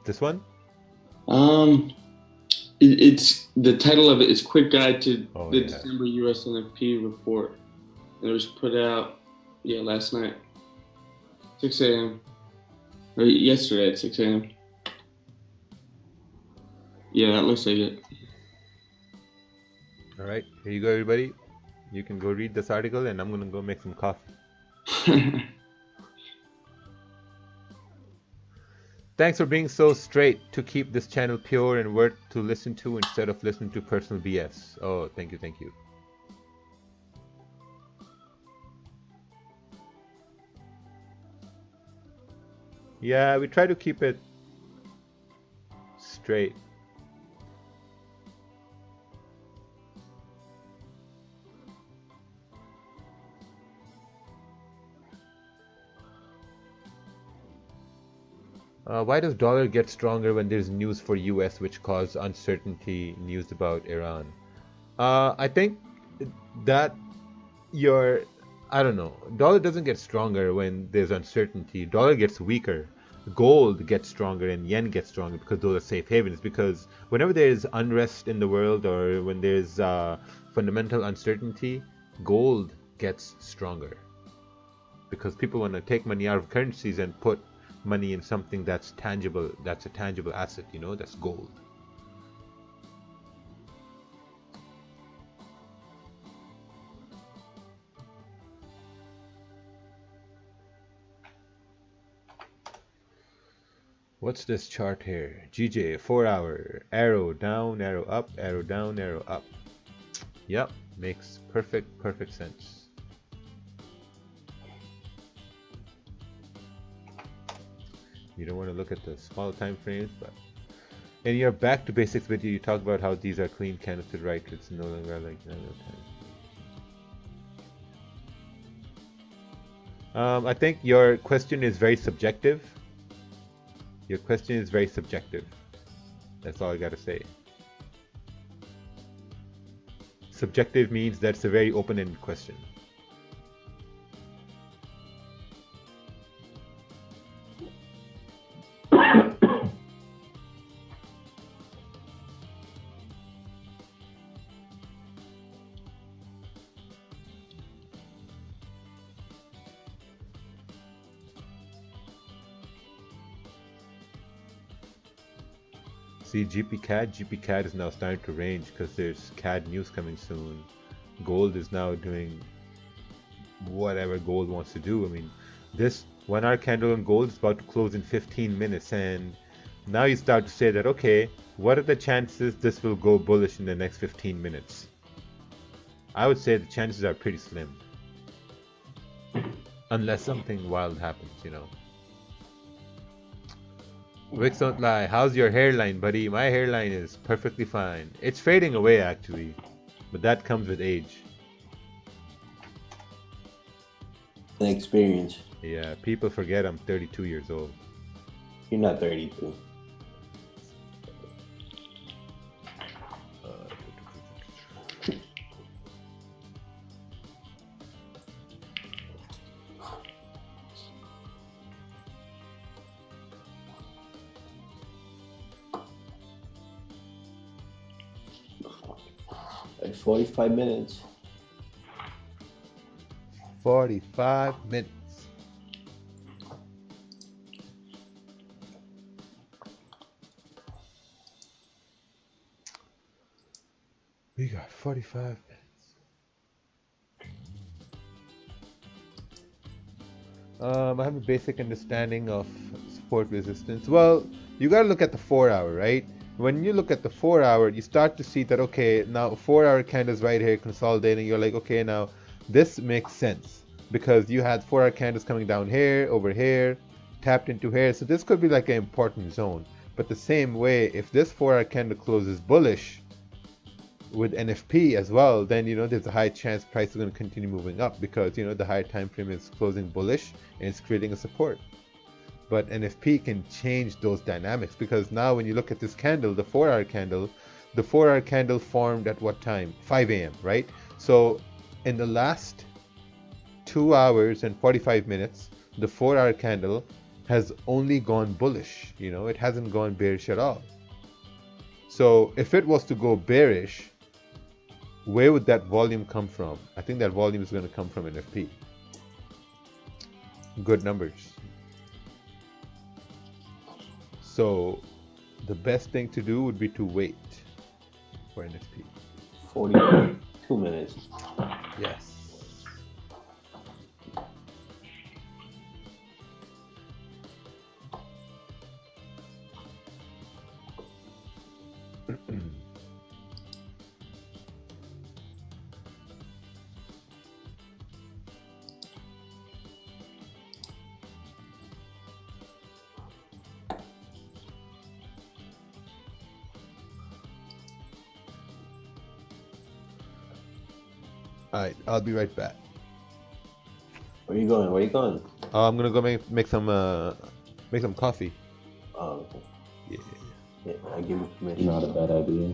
This one? It's the title of it is Quick Guide to the yeah. December US NFP report. And it was put out, last night, 6 a.m. Or yesterday at 6 a.m. Yeah, that looks like it. All right, here you go, everybody. You can go read this article, and I'm gonna go make some coffee. Thanks for being so straight to keep this channel pure and worth to listen to instead of listening to personal BS. Oh, thank you, thank you. Yeah, we try to keep it straight. Why does dollar get stronger when there's news for US which cause uncertainty, news about Iran? I think that I don't know. Dollar doesn't get stronger when there's uncertainty. Dollar gets weaker. Gold gets stronger and yen gets stronger because those are safe havens. Because whenever there's unrest in the world or when there's fundamental uncertainty, gold gets stronger. Because people want to take money out of currencies and put money in something that's tangible, that's a tangible asset, that's gold. What's this chart here? GJ, 4 hour, arrow down, arrow up, arrow down, arrow up. Yep, makes perfect sense. You don't want to look at the small time frames, but in your back to basics video, you talk about how these are clean candles to the right. It's no longer like another time. I think your question is very subjective. Your question is very subjective. That's all I gotta say. Subjective means that's a very open-ended question. See, GP CAD is now starting to range because there's CAD news coming soon. Gold is now doing whatever gold wants to do. I mean, this 1 hour candle on gold is about to close in 15 minutes, and now you start to say that, okay, what are the chances this will go bullish in the next 15 minutes? I would say the chances are pretty slim. Unless something wild happens, you know. Wicks don't lie. How's your hairline, buddy? My hairline is perfectly fine. It's fading away, actually. But that comes with age. The experience. Yeah, people forget I'm 32 years old. You're not 32. Like 45 minutes. 45 minutes. We got 45 minutes. I have a basic understanding of support resistance. Well, you gotta look at the 4 hour, right? When you look at the 4 hour, you start to see that, okay, now 4 hour candles right here consolidating. You're like, okay, now this makes sense because you had 4 hour candles coming down here, over here, tapped into here. So this could be like an important zone. But the same way, if this 4 hour candle closes bullish with NFP as well, then, you know, there's a high chance price is going to continue moving up because, you know, the higher time frame is closing bullish and it's creating a support. But NFP can change those dynamics because now when you look at this candle, the 4 hour candle, the 4 hour candle formed at what time? 5 a.m., right? So in the last 2 hours and 45 minutes, the 4 hour candle has only gone bullish. You know, it hasn't gone bearish at all. So if it was to go bearish, where would that volume come from? I think that volume is going to come from NFP. Good numbers. So the best thing to do would be to wait for NFP. 42 minutes. Yes. Alright, I'll be right back. Where you going? Where you going? I'm gonna go make some coffee. Oh, okay. Yeah. Yeah, I give you permission. Not a bad idea.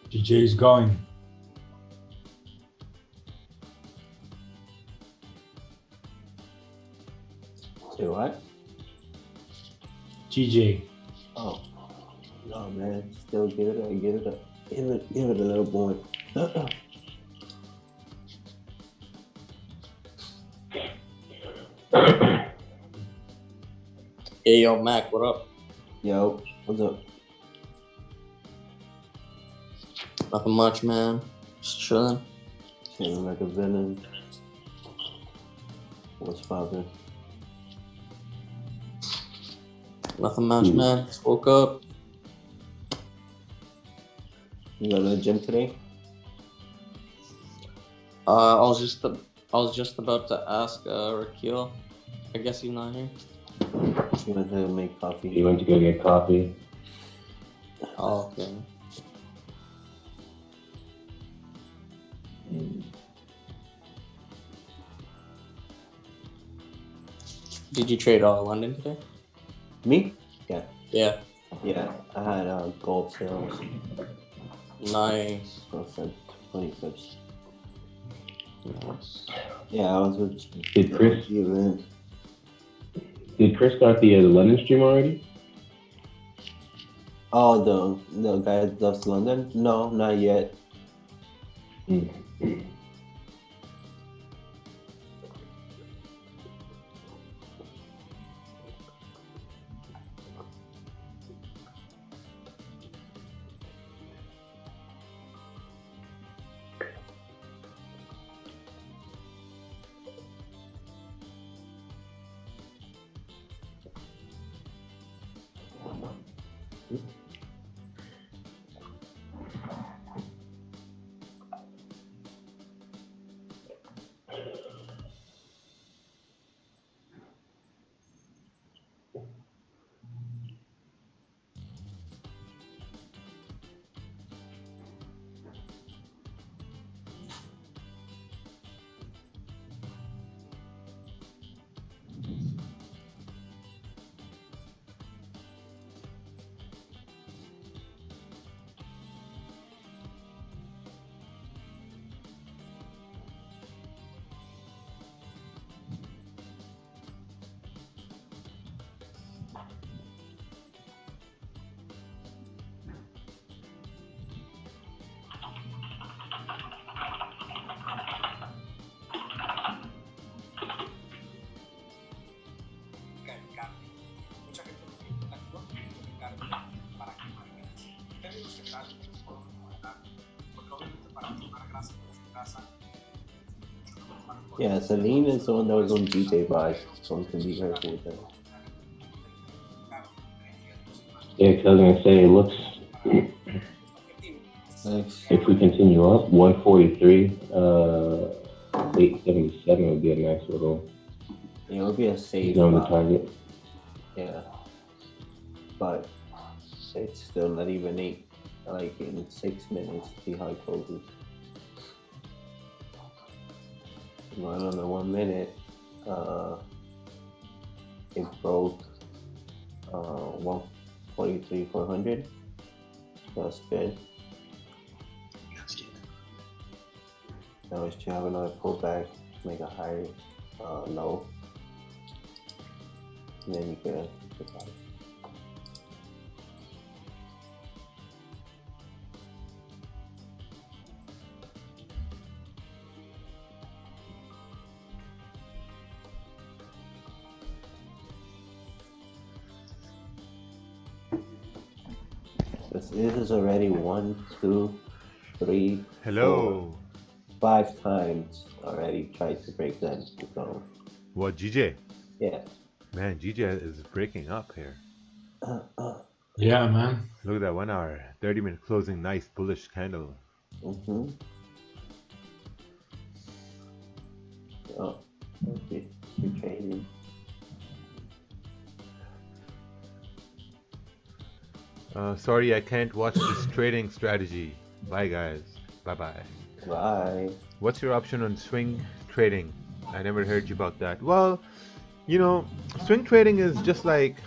GJ is going. Say what? GJ. Oh, no, man. Still give it a little boy. Hey, yo, Mac, what up? Yo, what's up? Nothing much, man. Just chilling. Chilling like a villain. What's poppin'? Nothing much, man. Just woke up. You go to the gym today? I was just about to ask Rakeel. I guess he's not here. He went to make coffee. He went to go get coffee. Oh, okay. Did you trade London today? Me? Yeah. Yeah. Yeah, I had gold sales. Nice. For 20 pips. Nice. Yeah, I was with Did Chris? you, man. Did Chris start the London stream already? Oh, the guy that does London? No, not yet. Yeah, Celine is the one that was on DJ buys, so we can be careful with that. Yeah, because I was gonna say it looks. If we continue up, 143, 877 would be a nice little. Yeah, it would be a safe zone to buy. target. Yeah, but it's still not even 8. Like in 6 minutes, see how it closes. Going on the 1 minute, it broke 143,400. That's good. Now we should have another pullback, make a higher low, and then you can. This is already 1, 2, 3. Hello. 4, 5 times already tried to break that zone. What, GJ? Yeah. Man, GJ is breaking up here. Yeah, man. Look at that 1 hour, 30-minute closing, nice bullish candle. Mm-hmm. Oh, okay. You're trading. Sorry, I can't watch this trading strategy. Bye, guys. Bye-bye. Bye. What's your option on swing trading? I never heard you about that. Well, you know, swing trading is just like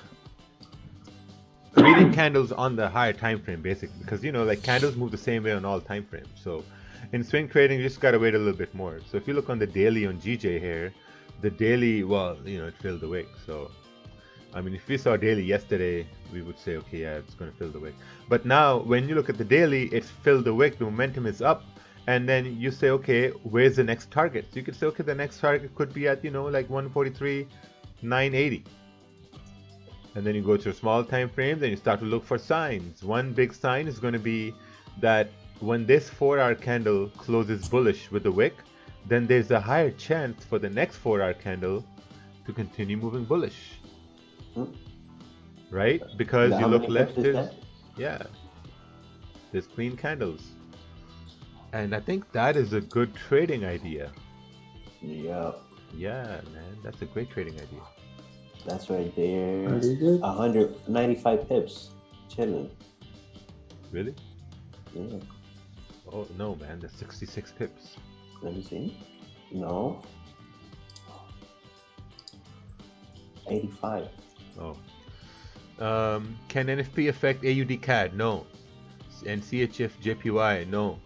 reading candles on the higher time frame, basically, because you know, like candles move the same way on all time frames. So in swing trading, you just gotta wait a little bit more. So if you look on the daily on GJ here, the daily, well, you know, it filled the wick. So I mean, if we saw daily yesterday, we would say, okay, yeah, it's going to fill the wick. But now, when you look at the daily, it's filled the wick, the momentum is up, and then you say, okay, where's the next target? So you could say, okay, the next target could be at, you know, like 143,980. And then you go to your small time frames and you start to look for signs. One big sign is going to be that when this 4-hour candle closes bullish with the wick, then there's a higher chance for the next 4-hour candle to continue moving bullish. Right? Because you look left, there's clean candles. And I think that is a good trading idea. Yeah. Yeah, man, that's a great trading idea. That's right there. 195 pips. Chilling. Really? Yeah. Oh, no, man, that's 66 pips. Let me see. No. 85. Oh. Can NFP affect AUD CAD? No. And CHF JPY? No.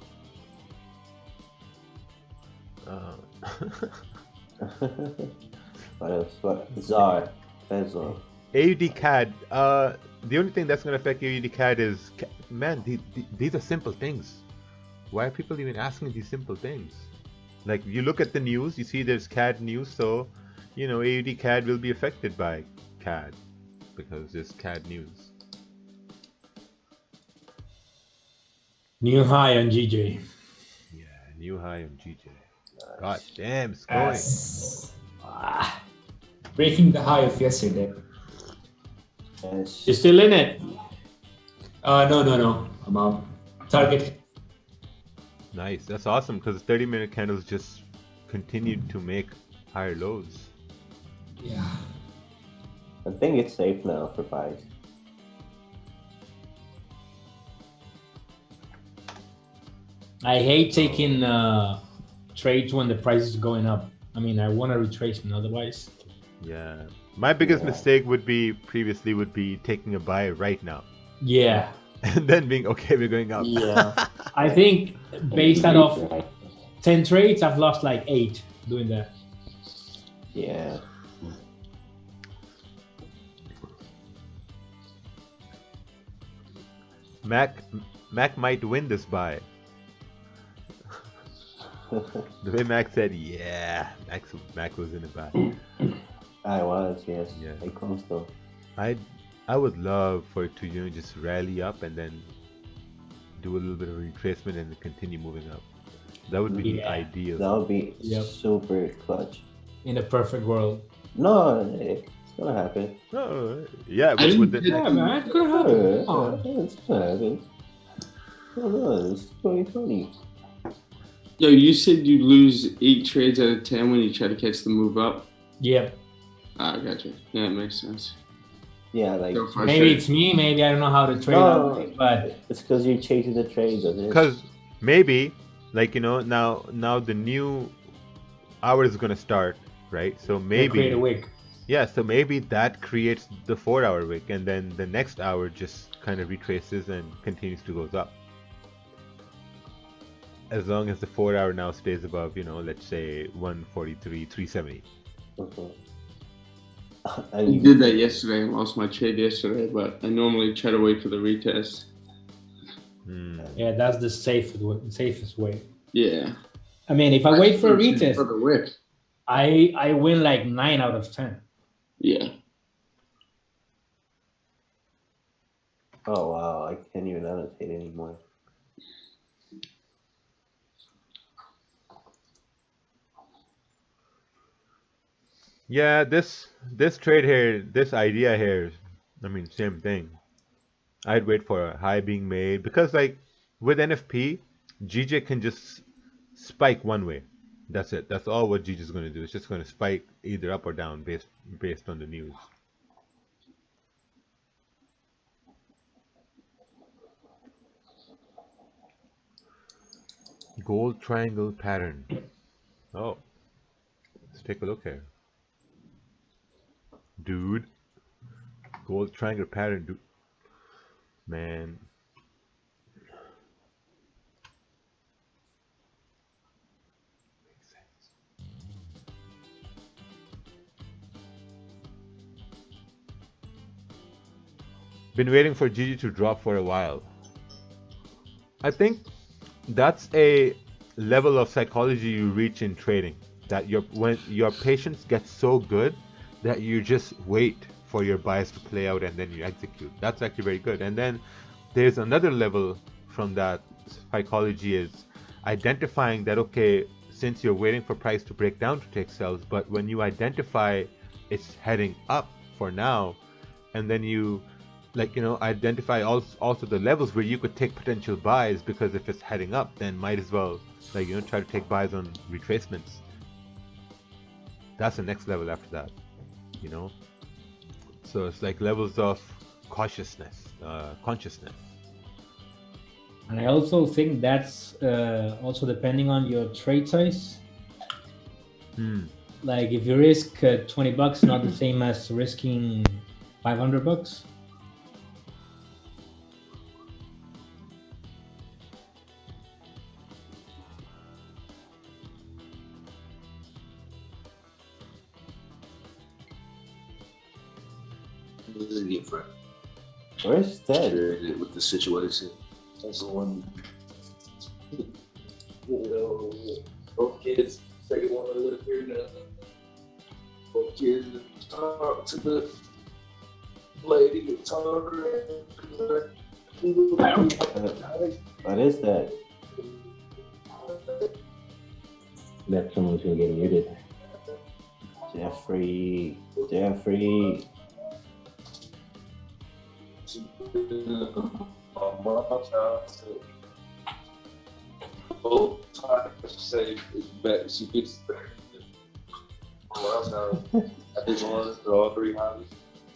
What else? What? ZAR. Peso. AUD CAD. The only thing that's going to affect AUD CAD is, man, these are simple things. Why are people even asking these simple things? Like, you look at the news, you see there's CAD news, so, you know, AUD CAD will be affected by CAD because there's CAD news. New high on GJ. Yeah, new high on GJ. God damn, it's going. Breaking the high of yesterday. Yes. You're still in it? No. I'm out. Target. Nice. That's awesome because the 30-minute candles just continued to make higher lows. Yeah. I think it's safe now for buys. I hate taking trades when the price is going up. I mean, I want a retracement otherwise. Yeah. My biggest mistake would be taking a buy right now. Yeah. And then being, okay, we're going up. Yeah. I think based out of 10 trades, I've lost like 8 doing that. Yeah. Mac might win this buy. The way Mac said, yeah, Mac was in a buy. I was, yes. Yeah. I closed though. I would love for it to, you know, just rally up and then do a little bit of retracement and continue moving up. That would be ideal. That would be super clutch. In a perfect world. No, it's gonna happen. Oh, yeah, man, it's gonna happen. It's gonna happen. Oh, it's 2020. Yo, you said you lose 8 trades out of 10 when you try to catch the move up? Yeah. Ah, gotcha. Yeah, it makes sense. Yeah, like maybe it's me, maybe I don't know how to trade out, but it's because you're chasing the trades. Because maybe, like, you know, now the new hour is gonna start, right? So maybe create a wick. Yeah, so maybe that creates the 4-hour wick, and then the next hour just kind of retraces and continues to goes up. As long as the 4-hour now stays above, you know, let's say 143.370. I did that yesterday. I lost my trade yesterday, but I normally try to wait for the retest. Yeah, that's the safest way. Yeah. I mean, if I wait for a retest, for the wick, I win like 9 out of 10. Yeah. Oh wow, I can't even annotate anymore. Yeah, this trade here, this idea here, I mean, same thing. I'd wait for a high being made because, like, with NFP, GJ can just spike one way. That's it. That's all what GJ is going to do. It's just going to spike either up or down based on the news. Gold triangle pattern. Oh, let's take a look here. Dude. Gold triangle pattern, dude. Man. Been waiting for GG to drop for a while. I think that's a level of psychology you reach in trading. That when your patience gets so good that you just wait for your bias to play out and then you execute. That's actually very good. And then there's another level from that psychology is identifying that, okay, since you're waiting for price to break down to take sells, but when you identify it's heading up for now, and then you identify also the levels where you could take potential buys, because if it's heading up, then might as well try to take buys on retracements. That's the next level after that, So it's like levels of consciousness. And I also think that's also depending on your trade size. Like if you risk $20, not the same as risking $500. This is different. Where's that? With the situation. That's the one. Both kids, second one I live here now. Both kids talk to the lady, talk to her. What is that? That someone's gonna get muted. Jeffrey. My mom's house. Both times say it's better. She gets better. My mom's house. I think one for all three houses.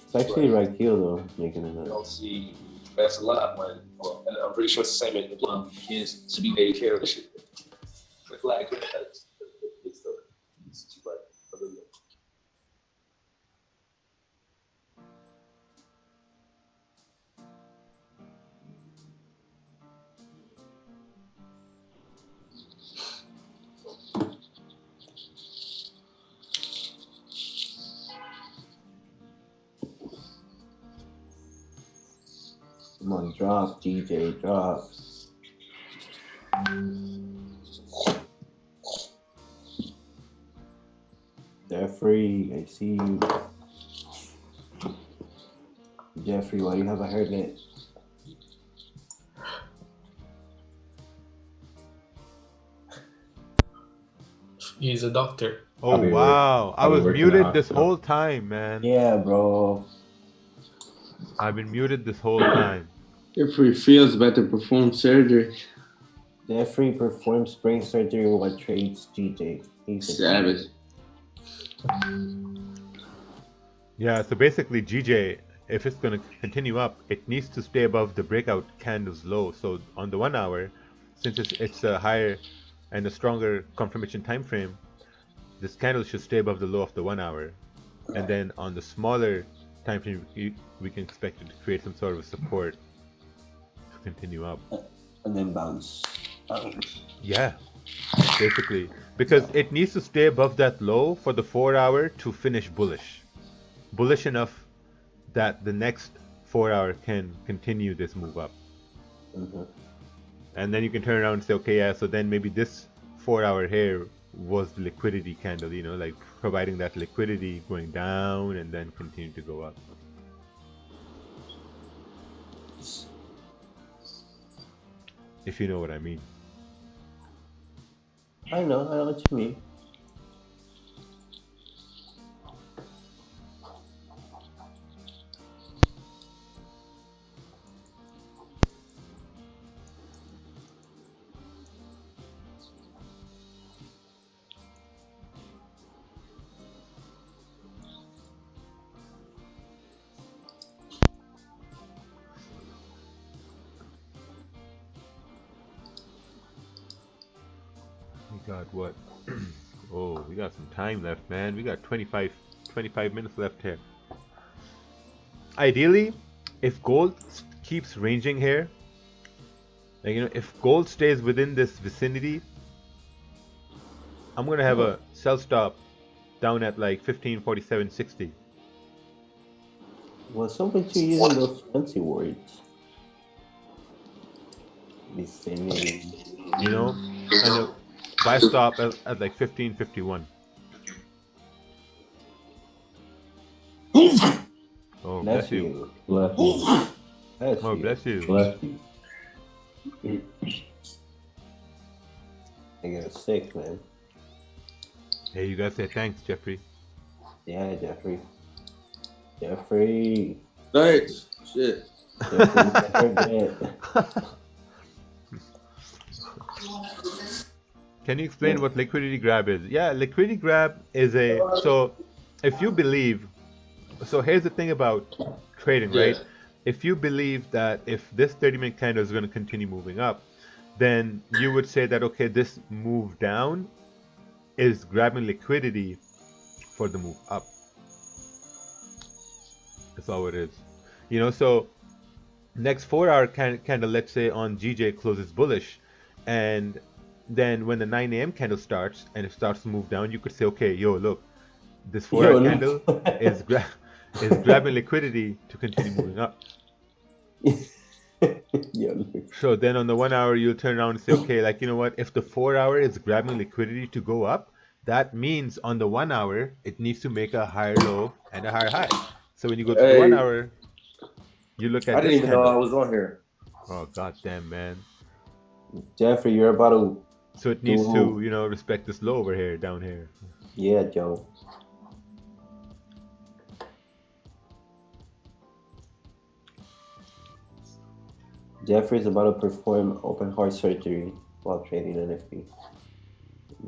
It's actually rakeel though, making it You up. don't see that's a lot when, and I'm pretty sure it's the same in the blood. Kids to be taking care of the shit. Like it's too like other than Come on, drop, DJ, drop. Jeffrey, I see you. Jeffrey, why you have a hairnet? He's a doctor. Oh wow, I was muted this whole time, man. Yeah, bro. I've been muted this whole time. Jeffrey feels about to perform surgery. Jeffrey performs brain surgery while trades GJ. He's a savage. Yeah, so basically GJ, if it's going to continue up, it needs to stay above the breakout candle's low. So on the 1 hour, since it's a higher and a stronger confirmation time frame, this candle should stay above the low of the 1 hour. And then on the smaller time frame, we can expect it to create some sort of support to continue up. And then bounce. Yeah, basically. Because it needs to stay above that low for the 4 hour to finish bullish. Bullish enough that the next 4 hour can continue this move up. And then you can turn around and say, okay, yeah, so then maybe this 4 hour here was the liquidity candle, like providing that liquidity going down and then continue to go up. If you know what I mean. I know what you mean. got what? Oh, we got some time left, man. We got 25 minutes left here. Ideally, if gold keeps ranging here, like, you know, if gold stays within this vicinity, I'm gonna have a sell stop down at like 1547.60. What's up with you using those fancy words? Vicinity. You know, and a buy stop at like 1551. Oh, bless you. Bless you. Oh, bless you. Bless you. I get sick, man. Hey, you guys say thanks, Jeffrey. Yeah, Jeffrey. Jeffrey. Thanks. Shit. Can you explain what liquidity grab is? Yeah, liquidity grab is so if you believe, so here's the thing about trading, right? If you believe that if this 30-minute candle is going to continue moving up, then you would say that, okay, this move down is grabbing liquidity for the move up. That's all it is. You know, so next 4-hour candle, let's say on GJ closes bullish, and then when the 9 a.m. candle starts and it starts to move down, you could say, okay, yo, look, this 4-hour candle is grabbing liquidity to continue moving up. So then on the 1 hour, you'll turn around and say, okay, like, you know what, if the 4-hour is grabbing liquidity to go up, that means on the 1 hour, it needs to make a higher low and a higher high. So when you go to the 1 hour, you look at I didn't even know I was on here. Oh, goddamn, man. Jeffrey, you're about to... So it needs to, you know, respect this low over here, down here. Yeah, Joe. Jeffrey's about to perform open heart surgery while trading NFP.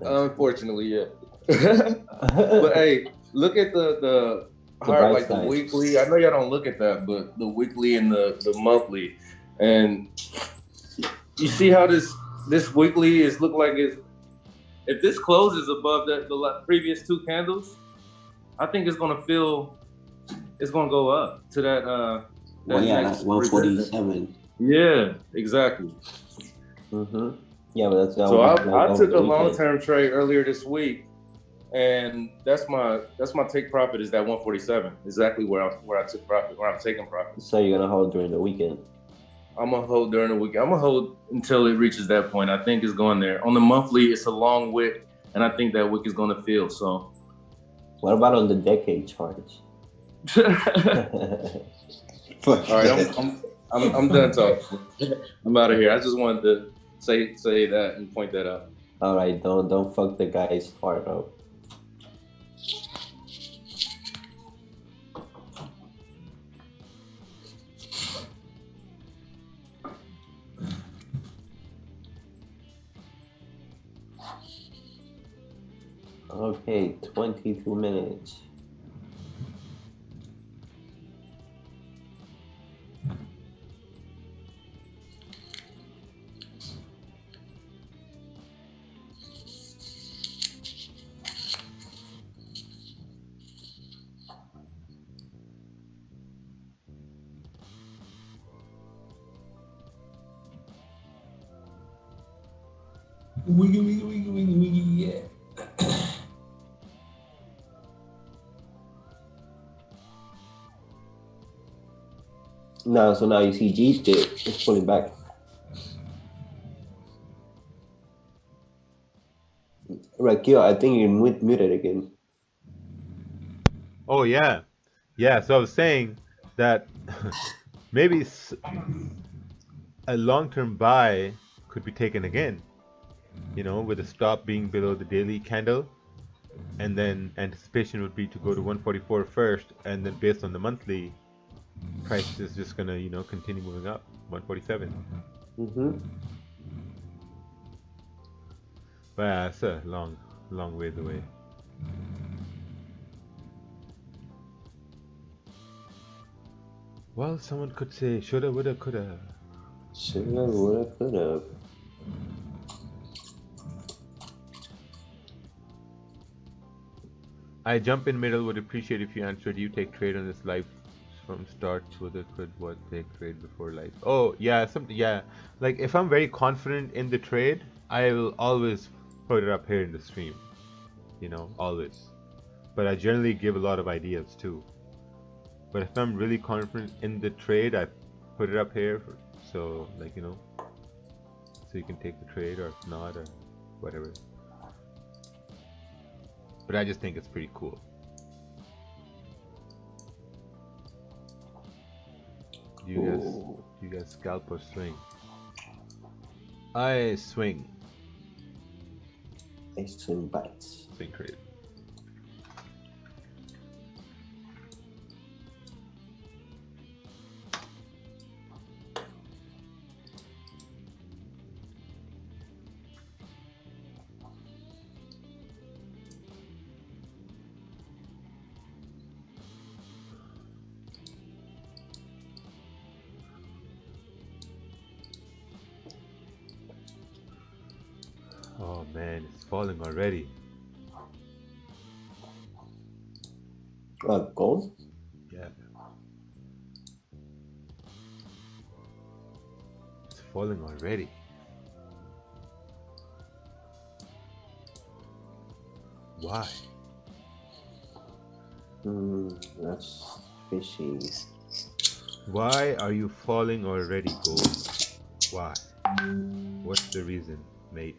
Unfortunately, yeah. But hey, look at the higher, like the weekly. I know y'all don't look at that, but the weekly and the monthly, and you see how this weekly is look like it's. If this closes above the previous 2 candles, I think it's gonna go up to that. That's 147. Yeah, exactly. Yeah, but that's so I took a long-term trade earlier this week, and that's my take profit is that 147. Exactly where I took profit, where I'm taking profit. So you're gonna hold during the weekend? I'm gonna hold during the weekend. I'm gonna hold until it reaches that point. I think it's going there. On the monthly, it's a long wick, and I think that wick is gonna fill. So, what about on the decade charts? All right, I'm done talking. I'm out of here. I just wanted to say that and point that out. All right, don't fuck the guy's heart up. Okay, 22 minutes. Wiggy, yeah. No, so now you see G's dip. It's pulling back. Rakeel, I think you're muted again. Oh, yeah. Yeah, so I was saying that maybe a long-term buy could be taken again, you know, with a stop being below the daily candle, and then anticipation would be to go to 144 first, and then based on the monthly, price is just gonna, you know, continue moving up. 147. But yeah, it's a long ways away. Well, someone could say shoulda, woulda, coulda. Shoulda, woulda, coulda. I jump in middle. Would appreciate if you answered. You take trade on this live from start. Whether could what take trade before live. Oh yeah, something yeah. Like if I'm very confident in the trade, I will always put it up here in the stream. You know, always. But I generally give a lot of ideas too. But if I'm really confident in the trade, I put it up here. So like you know, so you can take the trade or if not or whatever. But I just think it's pretty cool. Do you guys scalp or swing? I swing. I swing bites. Swing trade. Oh man, it's falling already. Gold? Yeah. It's falling already. Why? That's fishy. Why are you falling already, gold? Why? What's the reason, mate?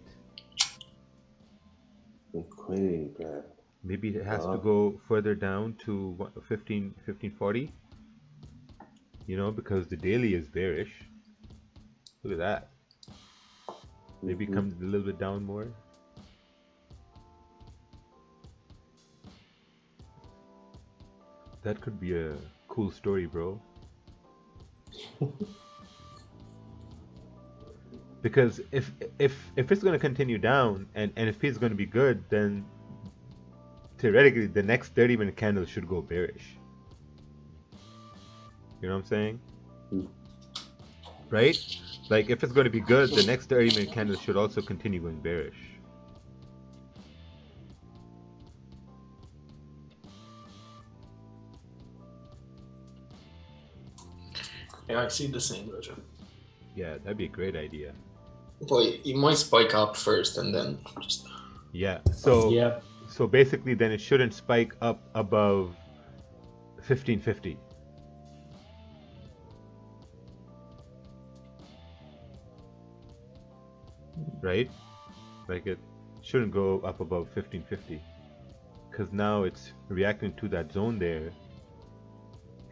Liquidity grab. Maybe it has to go further down to what, 1540? You know, because the daily is bearish. Look at that. Maybe it comes a little bit down more. That could be a cool story, bro. Because if it's going to continue down and NFP is going to be good, then theoretically the next 30-minute candle should go bearish. You know what I'm saying? Right? Like if it's going to be good, the next 30-minute candle should also continue going bearish. Yeah, I see the same version. Yeah, that'd be a great idea. But you might spike up first and then just... Yeah, so basically then it shouldn't spike up above 1550. Right? Like it shouldn't go up above 1550. Because now it's reacting to that zone there.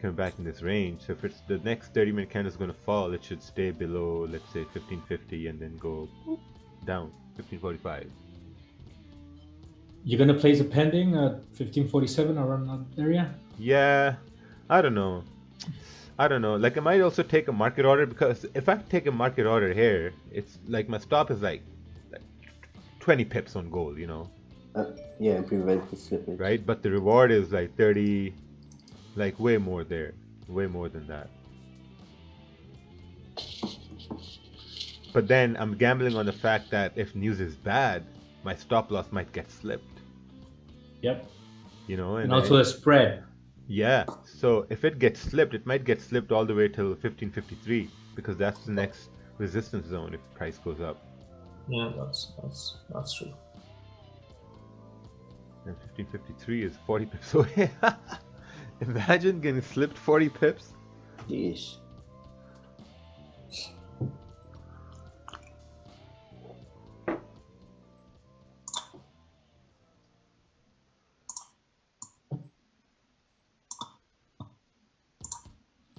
Coming back in this range. So if it's the next 30-minute candle is going to fall, it should stay below, let's say 1550 and then go down 1545. You're gonna place a pending at 1547 around that area? Yeah, I don't know. Like I might also take a market order, because if I take a market order here, it's like my stop is like 20 pips on gold, you know. Yeah, prevent the slippage. Right, but the reward is like 30, like way more there, way more than that. But then I'm gambling on the fact that if news is bad, my stop loss might get slipped. Yep. You know, and also a spread. Yeah, so if it gets slipped, it might get slipped all the way till 1553, because that's the next resistance zone if price goes up. Yeah, that's true. And 1553 is 40 pips away. Imagine getting slipped 40 pips. Jeez.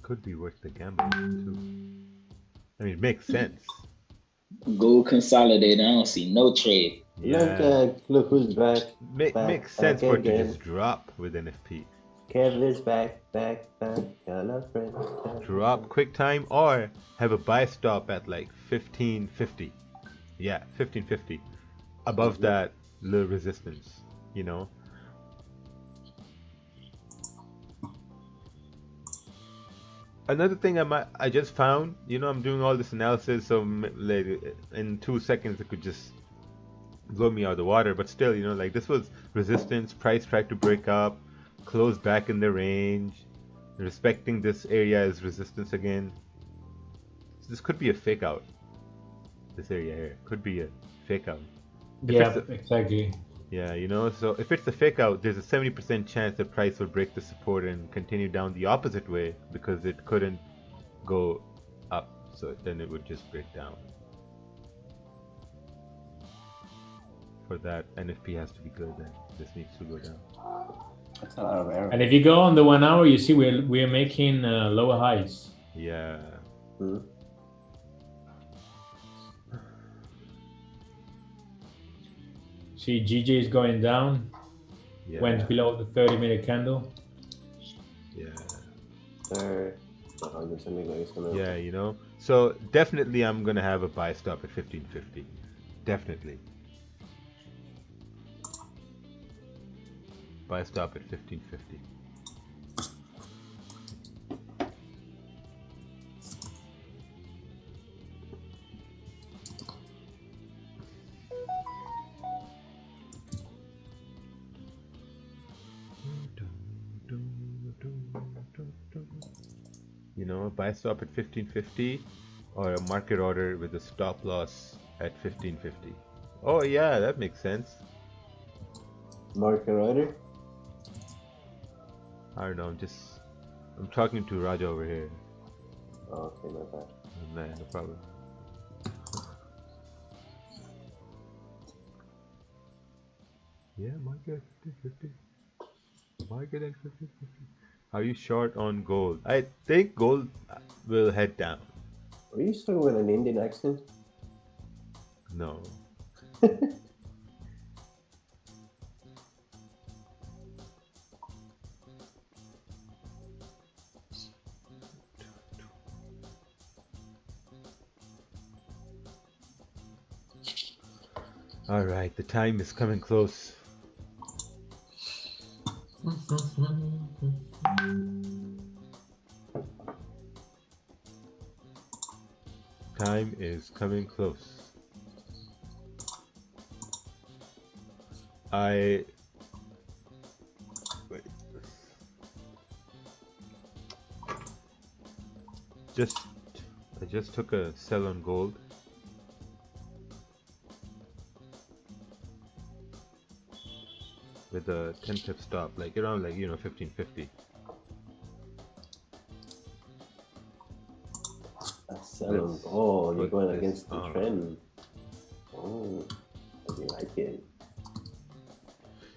Could be worth the gamble too. I mean, it makes sense. Gold consolidate. I don't see no trade. Yeah. Look who's back. Makes sense for it to just drop with NFP. Kev is back. Drop quick time or have a buy stop at like 1550. Yeah, 1550. Above that little resistance, you know. Another thing I just found, you know, I'm doing all this analysis, so like in 2 seconds I could just blow me out of the water, but still, you know, like this was resistance. Price tried to break up, close back in the range, respecting this area as resistance again. So this could be a fake out. This area here could be a fake out. Yeah, exactly. Yeah, you know, so if it's a fake out, there's a 70% chance the price will break the support and continue down the opposite way because it couldn't go up. So then it would just break down. For that, NFP has to be good then. This needs to go down. That's a lot of error. And if you go on the 1 hour, you see we're making lower highs. Yeah. See, GJ is going down. Yeah. Went below the 30-minute candle. Yeah. Yeah, you know. So definitely I'm gonna have a buy stop at 1550. Definitely. Buy stop at 1550. You know, buy stop at 1550 or a market order with a stop loss at 1550. Oh yeah, that makes sense. Market order? I don't know, I'm talking to Raja over here. Oh, okay, not bad. Nah, no problem. Yeah, market at 1550. Market at 1550. Are you short on gold? I think gold will head down. Are you talking with an Indian accent? No. All right, the time is coming close. Time is coming close. Wait. I just took a sell on gold. With a 10 pip stop, like around 1550. Selling gold, you're going against the trend. Oh, I do like it.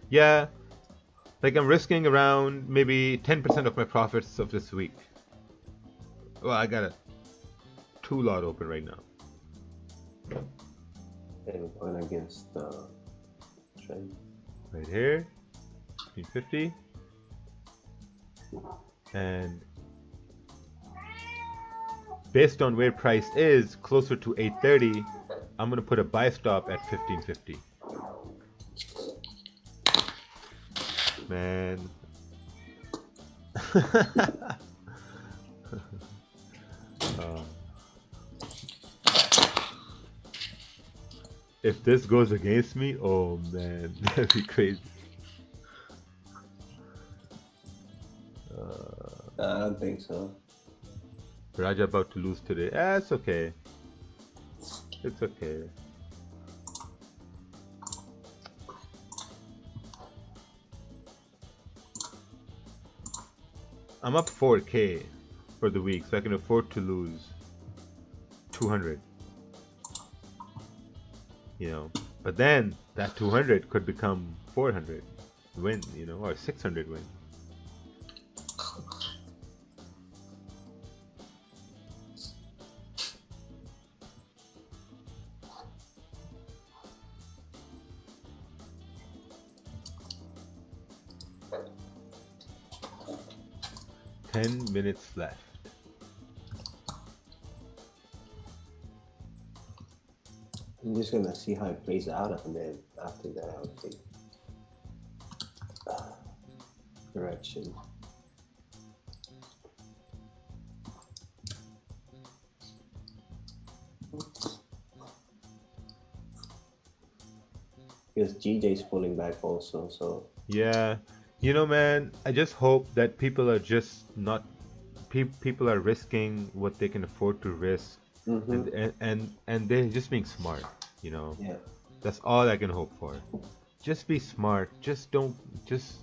Yeah, like I'm risking around maybe 10% of my profits of this week. Well, I got a 2 lot open right now. And we're going against the trend. Right here, 1550, and based on where price is closer to 830, I'm gonna put a buy stop at 1550. Man. If this goes against me, oh man, that'd be crazy. I don't think so. Raja about to lose today. It's okay. It's okay. I'm up 4K for the week, so I can afford to lose 200. You know, but then that 200 could become 400 win, you know, or 600 win. Ten minutes left. I'm just gonna see how it plays out, and then after that, I would think correction. because GJ's pulling back also. So Yeah, you know, man, I just hope that people are just not people are risking what they can afford to risk, and they're just being smart. You know, yeah, that's all I can hope for. Just be smart. Just don't. Just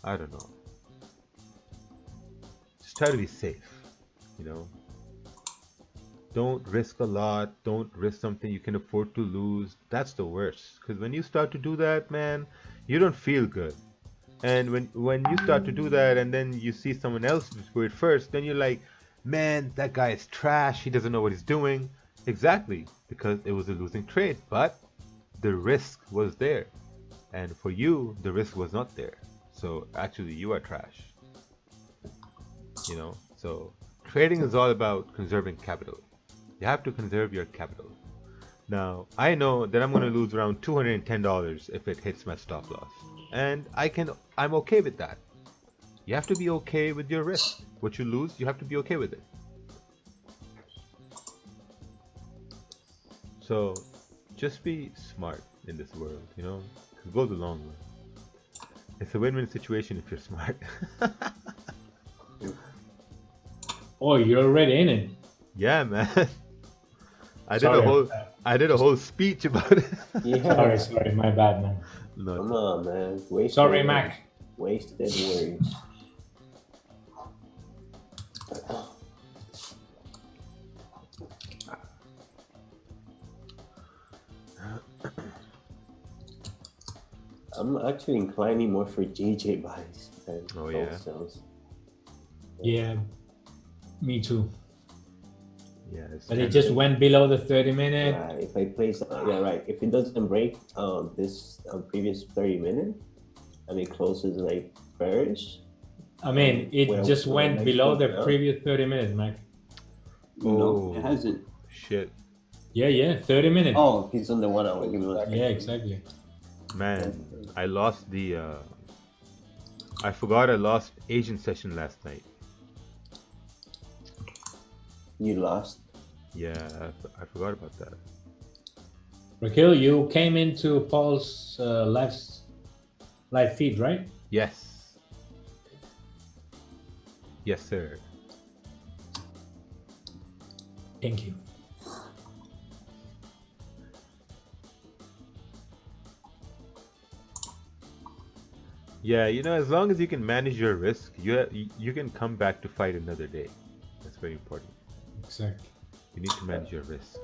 I don't know. Just try to be safe. You know. Don't risk a lot. Don't risk something you can afford to lose. That's the worst. Because when you start to do that, man, you don't feel good. And when you start to do that, and then you see someone else do it first, then you're like, man, that guy is trash. He doesn't know what he's doing. Exactly, because it was a losing trade, but the risk was there, and for you, the risk was not there. So actually, you are trash. You know. So trading is all about conserving capital. You have to conserve your capital. Now, I know that I'm going to lose around $210 if it hits my stop loss. And I'm okay with that. You have to be okay with your risk. What you lose, you have to be okay with it. So, just be smart in this world, you know? It goes a long way. It's a win-win situation if you're smart. Oh, you're already in it. Yeah, man. I did a whole speech about it. yeah. Sorry, my bad, man. No, Come on, man. Sorry, Mac. Wasted words. I'm actually inclining more for JJ buys than sells. Yeah, me too. Yeah, but it just went below the 30-minute. Right. If I place, yeah, right. If it doesn't break this previous 30-minute, and it closes like bearish. I mean, it just went below the previous 30 minutes, Mac. No, it hasn't. Shit. Yeah, 30 minutes. Oh, he's on the 1 hour. Give me 1 second. Yeah, exactly. Man, I lost the. I forgot I lost Asian session last night. You lost? Yeah, I forgot about that. Rakeel, you came into Paul's live feed, right? Yes. Yes, sir. Thank you. Yeah, you know, as long as you can manage your risk, you can come back to fight another day. That's very important. Exactly. You need to manage your risk.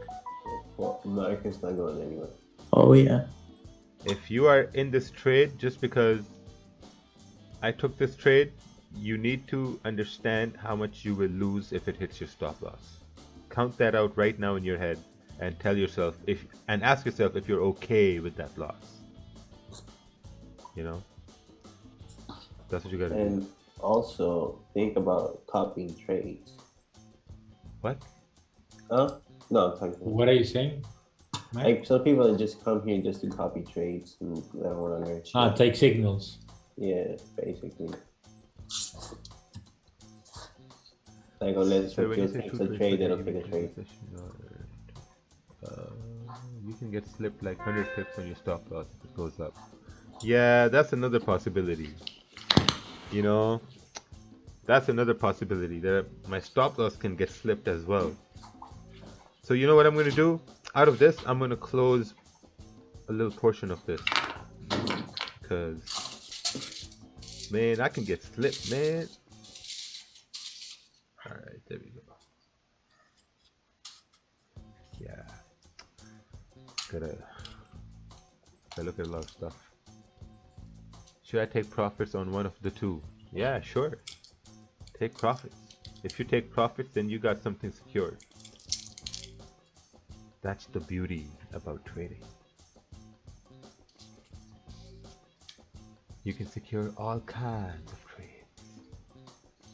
Well, America's not going anywhere. Oh yeah. If you are in this trade just because I took this trade, you need to understand how much you will lose if it hits your stop loss. Count that out right now in your head and tell yourself and ask yourself if you're okay with that loss. You know? That's what you gotta do. And also think about copying trades. What? Huh? No, I'm talking. What are you saying? Like some people just come here just to copy trades and they don't want to learn. Take signals. Yeah, basically. Like unless So when you say takes a trade, they don't take a trade. You can get slipped like 100 pips on your stop loss if it goes up. Yeah, that's another possibility. You know, that's another possibility that my stop loss can get slipped as well. So you know what I'm going to do? Out of this, I'm going to close a little portion of this. Because, man, I can get slipped, man. Alright, there we go. Yeah. Gotta look at a lot of stuff. Should I take profits on one of the two? Yeah, sure. Take profits. If you take profits, then you got something secured. That's the beauty about trading. You can secure all kinds of trades.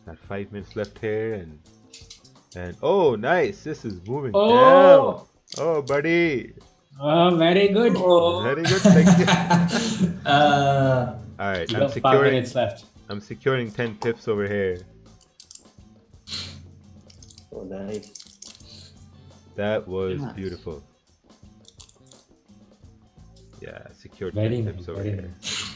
Got 5 minutes left here, and oh, nice! This is moving down. Oh, buddy. Oh, very good. Very good. Thank you. All right, you I'm got securing. 5 minutes left. I'm securing 10 pips over here. Oh, nice. That was beautiful. Yeah, secured Very 10 nice, pips over very here. nice.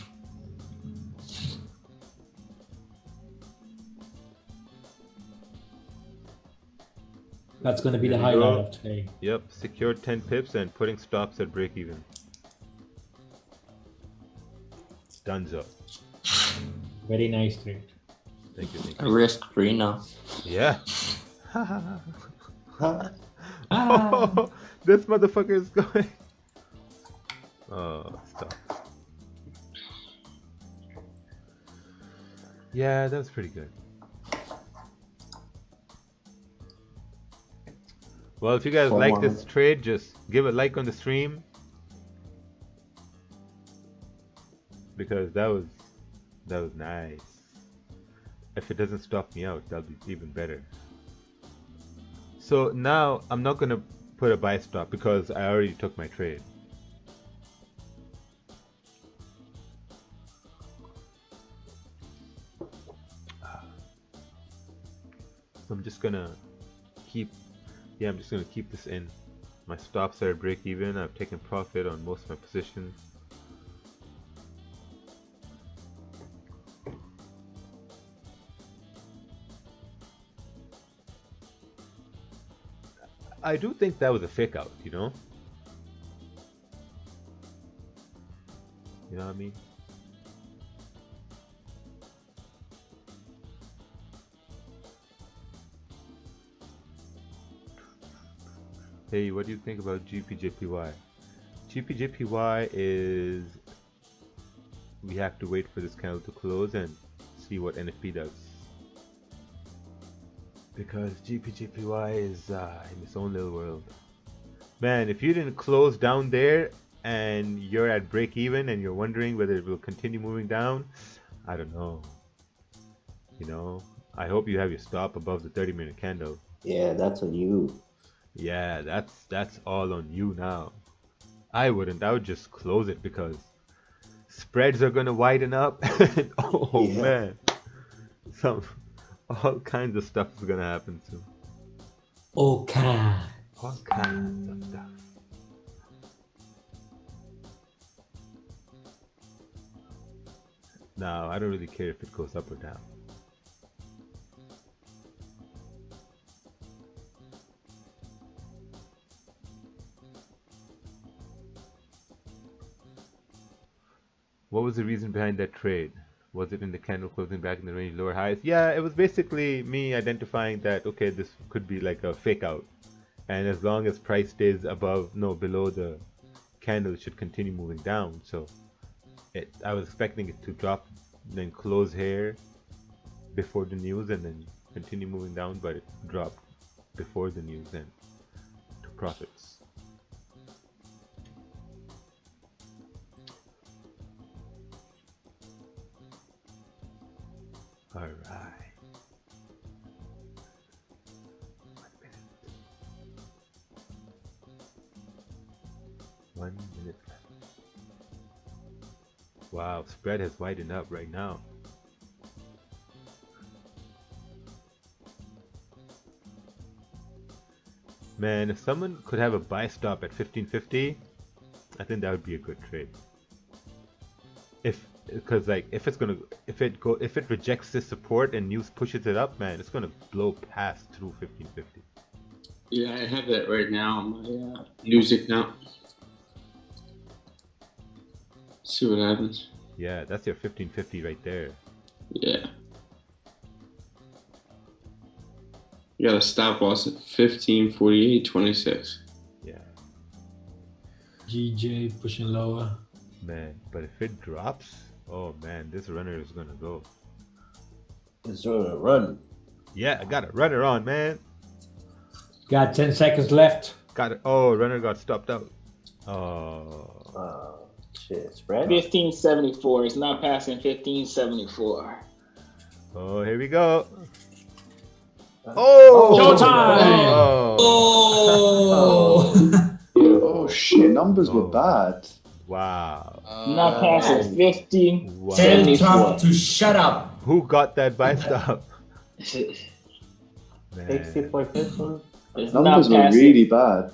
That's going to be There the we highlight go. of today. Yep, secured 10 pips and putting stops at break even. Dunzo. Very nice trade. Thank you, thank you. Risk free now. Yeah. Oh, this motherfucker is going. Oh, stop. Yeah, that was pretty good. Well, if you guys like this trade, just give a like on the stream. Because that was nice. If it doesn't stop me out, that'll be even better. So now I'm not gonna put a buy stop because I already took my trade. So I'm just gonna keep this in. My stops are at break even. I've taken profit on most of my positions. I do think that was a fake out, you know? You know what I mean? Hey, what do you think about GPJPY? GPJPY is... We have to wait for this candle to close and see what NFP does. Because GPJPY is in its own little world. Man, if you didn't close down there and you're at break even and you're wondering whether it will continue moving down, I don't know. You know, I hope you have your stop above the 30-minute candle. Yeah, that's on you. Yeah, that's all on you now. I wouldn't. I would just close it because spreads are gonna widen up. Oh yeah. Man, all kinds of stuff is gonna happen soon. All kinds of stuff. Now, I don't really care if it goes up or down. What was the reason behind that trade? Was it in the candle closing back in the range lower highs? Yeah, it was basically me identifying that, okay, this could be like a fake out. And as long as price stays below the candle, it should continue moving down. So I was expecting it to drop, then close here before the news and then continue moving down, but it dropped before the news and to profits. All right. 1 minute left. Wow, spread has widened up right now. Man, if someone could have a buy stop at 1550, I think that would be a good trade. Because like if it rejects this support and news pushes it up, man, it's gonna blow past through 1550. Yeah, I have that right now on my news account. See what happens. Yeah, that's your 1550 right there. Yeah. You got a stop loss at 1548.26. Yeah. GJ pushing lower. Man, but if it drops, oh man, this runner is gonna go. It's gonna run. Yeah, I got a runner on, man. Got 10 seconds left. Got it. Oh, runner got stopped out. Oh. Shit, spread. 1574. It's not passing 1574. Oh, here we go. Oh! Showtime! Oh! Oh shit, numbers were bad. Wow. Not passing 15. Wow. Tell Trump to shut up. Who got that buy stop? 60.51. Numbers were really bad.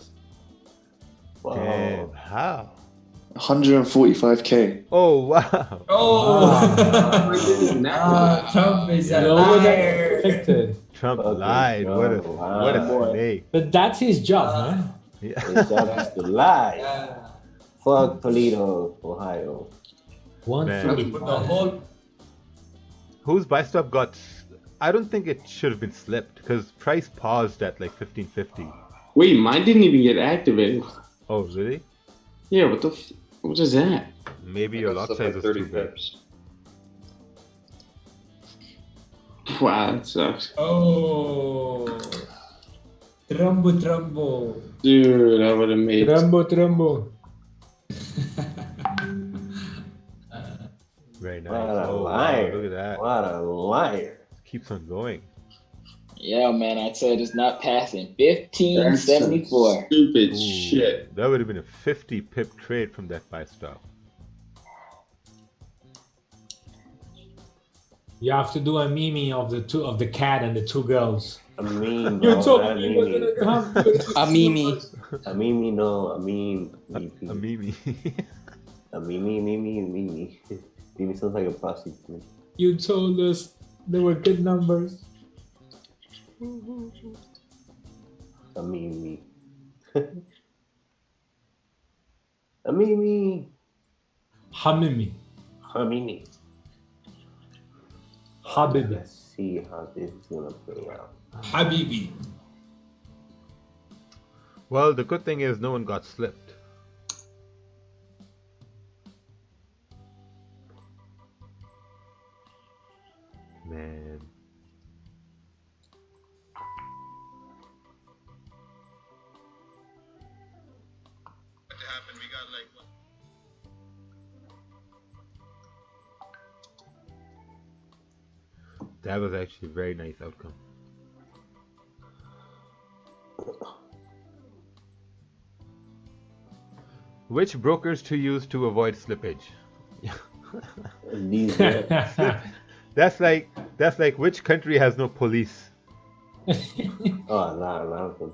Wow. Damn, how? 145k. Oh wow! Oh, Trump is a Lower than liar. expected. Trump Okay, lied. What a wow. snake! But that's his job, man. Yeah. His job is to lie. Fuck Toledo, Ohio. Man. Whose buy stop got? I don't think it should have been slipped because price paused at like 1550. Wait, mine didn't even get activated. Oh really? Yeah, what is that? Maybe your lot size was too big. Wow, that sucks. Oh. Trumbo. Dude, I would have made Trumbo. Very nice. What a Oh, liar. wow, look at that. What a liar. Keeps on going. Yeah, man, I said it's not passing. 1574. Stupid Ooh, shit. That would have been a 50 pip trade from that buy stop. You have to do a meme of the cat and the two girls. A meme, You no, told not a me you were meme. gonna have A meme. A meme, no, a meme. A meme. A meme. Meme sounds like a prostitute. You told us there were good numbers. A meme. A meme. Hamimi. Hamini. Habibi. Let's see how this is gonna play out. Habibi. Well, the good thing is no one got slipped. Man. That was actually a very nice outcome. Which brokers to use to avoid slippage? These That's like which country has no police? Oh, no.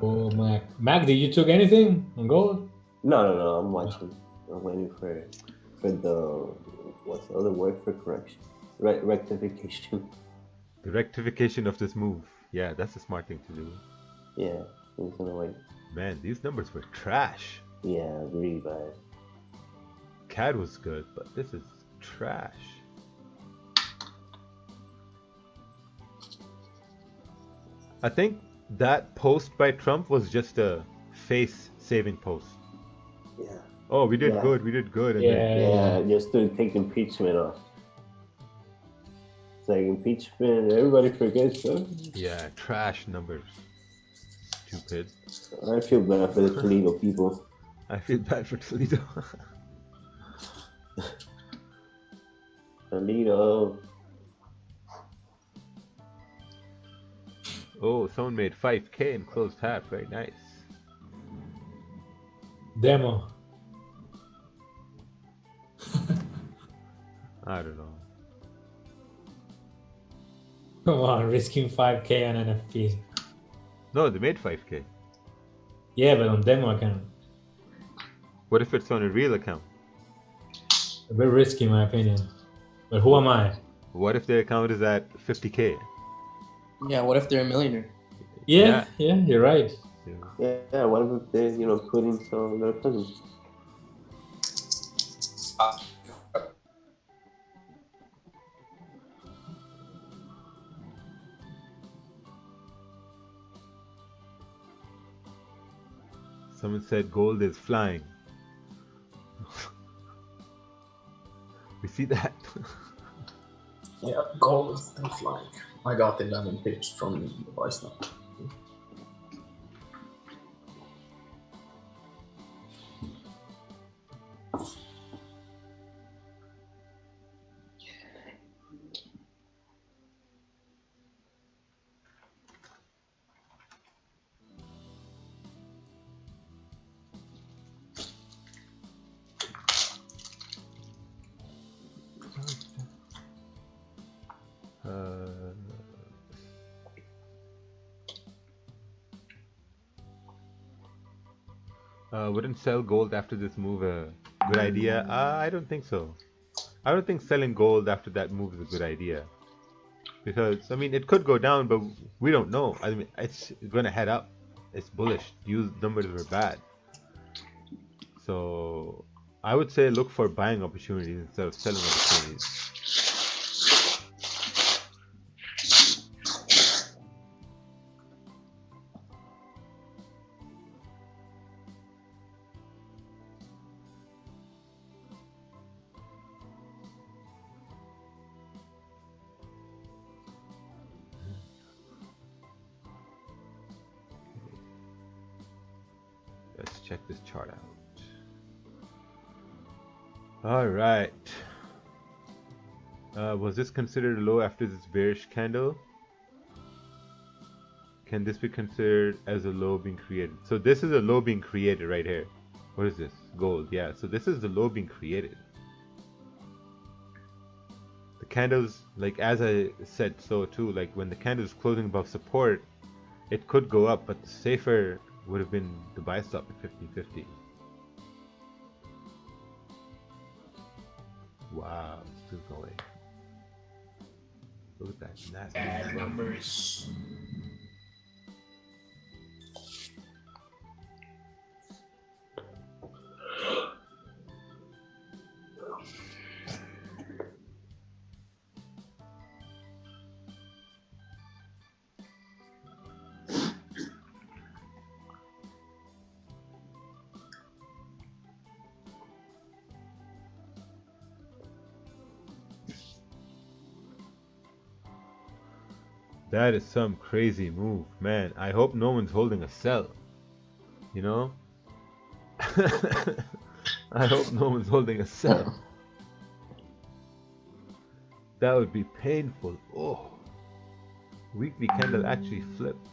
Oh, Mac, did you took anything on gold? No. I'm watching. I'm waiting for the what's the other word for correction? Rectification. The rectification of this move. Yeah, that's a smart thing to do. Yeah, I'm gonna wait. Man, these numbers were trash. Yeah, really bad. CAD was good, but this is trash. I think that post by Trump was just a face-saving post. Yeah. Oh, we did good. And Yeah, just to take impeachment off. It's like impeachment, everybody forgets, huh? Yeah, trash numbers. Stupid. I feel bad for the Toledo people. I feel bad for Toledo. Toledo. Oh, someone made 5K and closed half. Very nice. Demo. I don't know. Come on, risking 5K on NFP. No, they made 5K. Yeah, but on demo account. What if it's on a real account? A bit risky, in my opinion. But who am I? What if their account is at 50K? Yeah, what if they're a millionaire? Yeah, you're right. Yeah, what if they, putting some their cousins? Someone said gold is flying. We see that. Yeah, gold is still flying. I got 11 pips from the price now. Wouldn't sell gold after this move a good idea? I don't think so. I don't think selling gold after that move is a good idea. Because, I mean, it could go down, but we don't know. I mean, it's going to head up. It's bullish. Use numbers were bad. So, I would say look for buying opportunities instead of selling opportunities. Let's check this chart out. All right. Was this considered a low after this bearish candle? Can this be considered as a low being created? So this is a low being created right here. What is this? Gold. Yeah. So this is the low being created. The candles, like as I said so too, like when the candle is closing above support, it could go up, but the safer would have been the buy stop at 1550. Wow, it's still going. Look at that. Bad numbers. That is some crazy move, man. I hope no one's holding a sell. You know? I hope no one's holding a sell. That would be painful. Oh. Weekly candle actually flipped.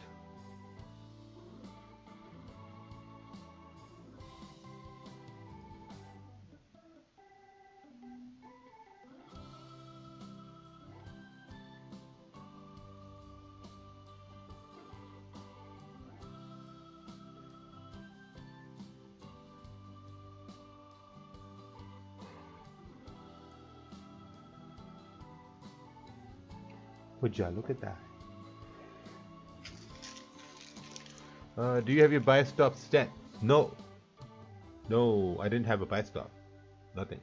Would ya look at that? Do you have your buy stop set? No. No, I didn't have a buy stop. Nothing.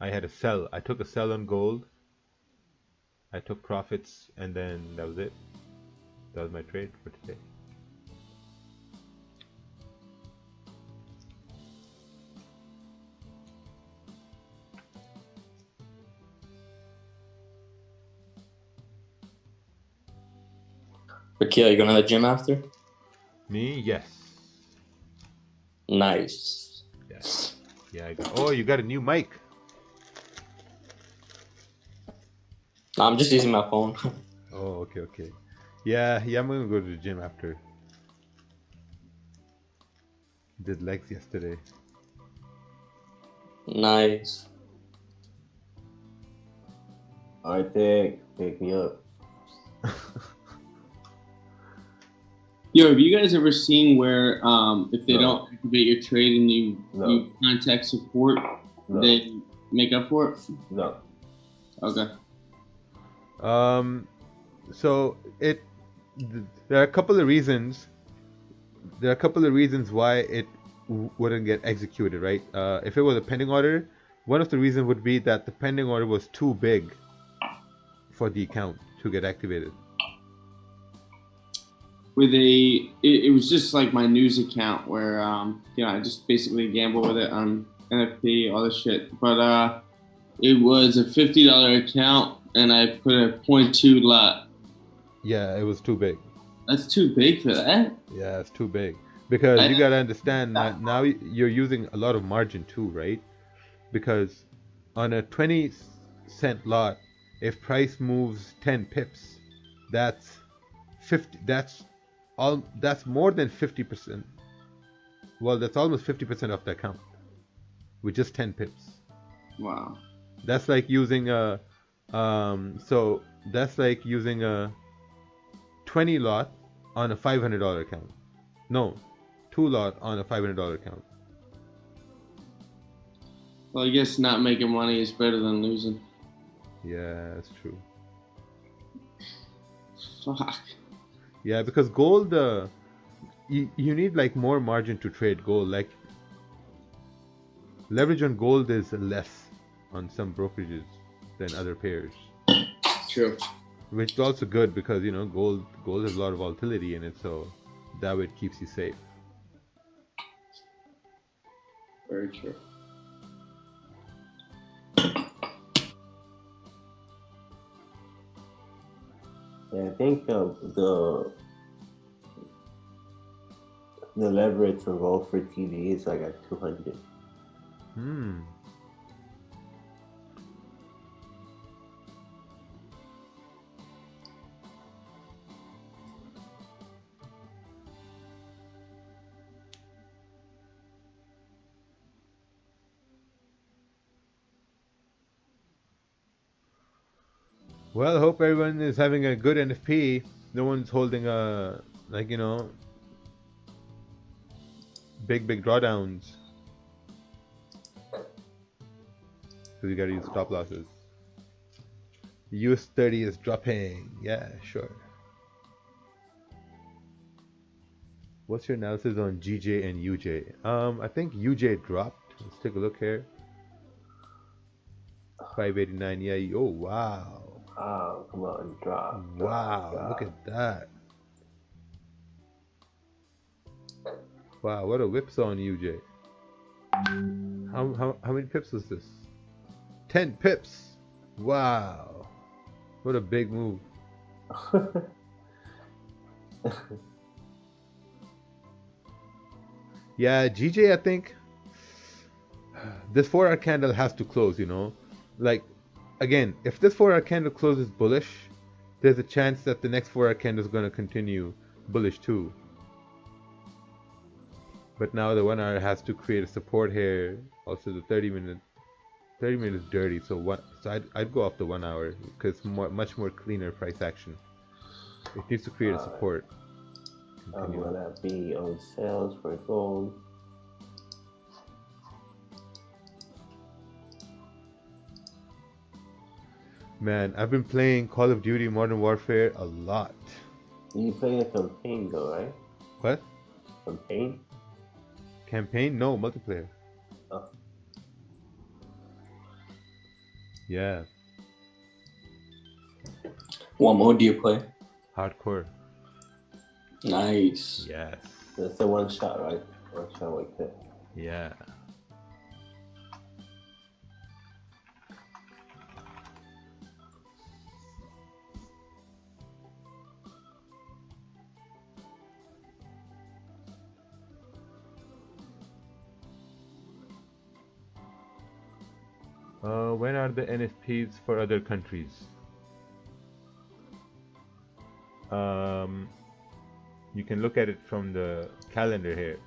I had a sell. I took a sell on gold. I took profits and then that was it. That was my trade for today. Rakeel, you going to the gym after? Me? Yes. Nice. Yes. Yeah, oh, you got a new mic. No, I'm just using my phone. Oh, okay. Yeah, I'm gonna go to the gym after. Did legs yesterday. Nice. Alright, pick me up. Yo, have you guys ever seen where if they don't activate your trade and you contact support, they make up for it? No. Okay. So there are a couple of reasons. There are a couple of reasons why it wouldn't get executed, right? If it was a pending order, one of the reasons would be that the pending order was too big for the account to get activated. With it was just like my news account where I just basically gamble with it on NFP, all this shit. But it was a $50 account and I put a 0.2 lot. Yeah, it was too big. That's too big for that? Yeah, it's too big. Because you gotta understand now you're using a lot of margin too, right? Because on a 20-cent lot, if price moves 10 pips, that's 50. That's more than 50%. Well, that's almost 50% of the account with just 10 pips. Wow. That's like using a that's like using a 20 lot on a $500 account. No, two lot on a $500 account. Well, I guess not making money is better than losing. Yeah, that's true. Fuck. Yeah, because gold, you need like more margin to trade gold. Like leverage on gold is less on some brokerages than other pairs. True. Which is also good because gold has a lot of volatility in it, so that way it keeps you safe. Very true. Yeah, I think the leverage for gold for TD is like at 200. Well, I hope everyone is having a good NFP. No one's holding big drawdowns. Because you gotta use stop losses. US 30 is dropping. Yeah, sure. What's your analysis on GJ and UJ? I think UJ dropped. Let's take a look here. 589. Yeah. Oh, wow. Oh, come on, drop. Wow, look at that. Wow, what a whipsaw on UJ. How many pips was this? 10 pips. Wow. What a big move. Yeah, GJ, I think this 4-hour candle has to close, Like, again, if this 4-hour candle closes bullish, there's a chance that the next 4-hour candle is going to continue bullish too. But now the 1 hour has to create a support here. Also the 30 minute is dirty, so I'd go off the 1 hour because it's much more cleaner price action. It needs to create a support. I'm gonna be on sales for gold. Man, I've been playing Call of Duty Modern Warfare a lot. You play a campaign though, right? What? Campaign? Campaign? No, multiplayer. Oh. Yeah. What mode do you play? Hardcore. Nice. Yes. That's the one shot, right? One shot like that. Yeah. When are the NFPs for other countries? You can look at it from the calendar here.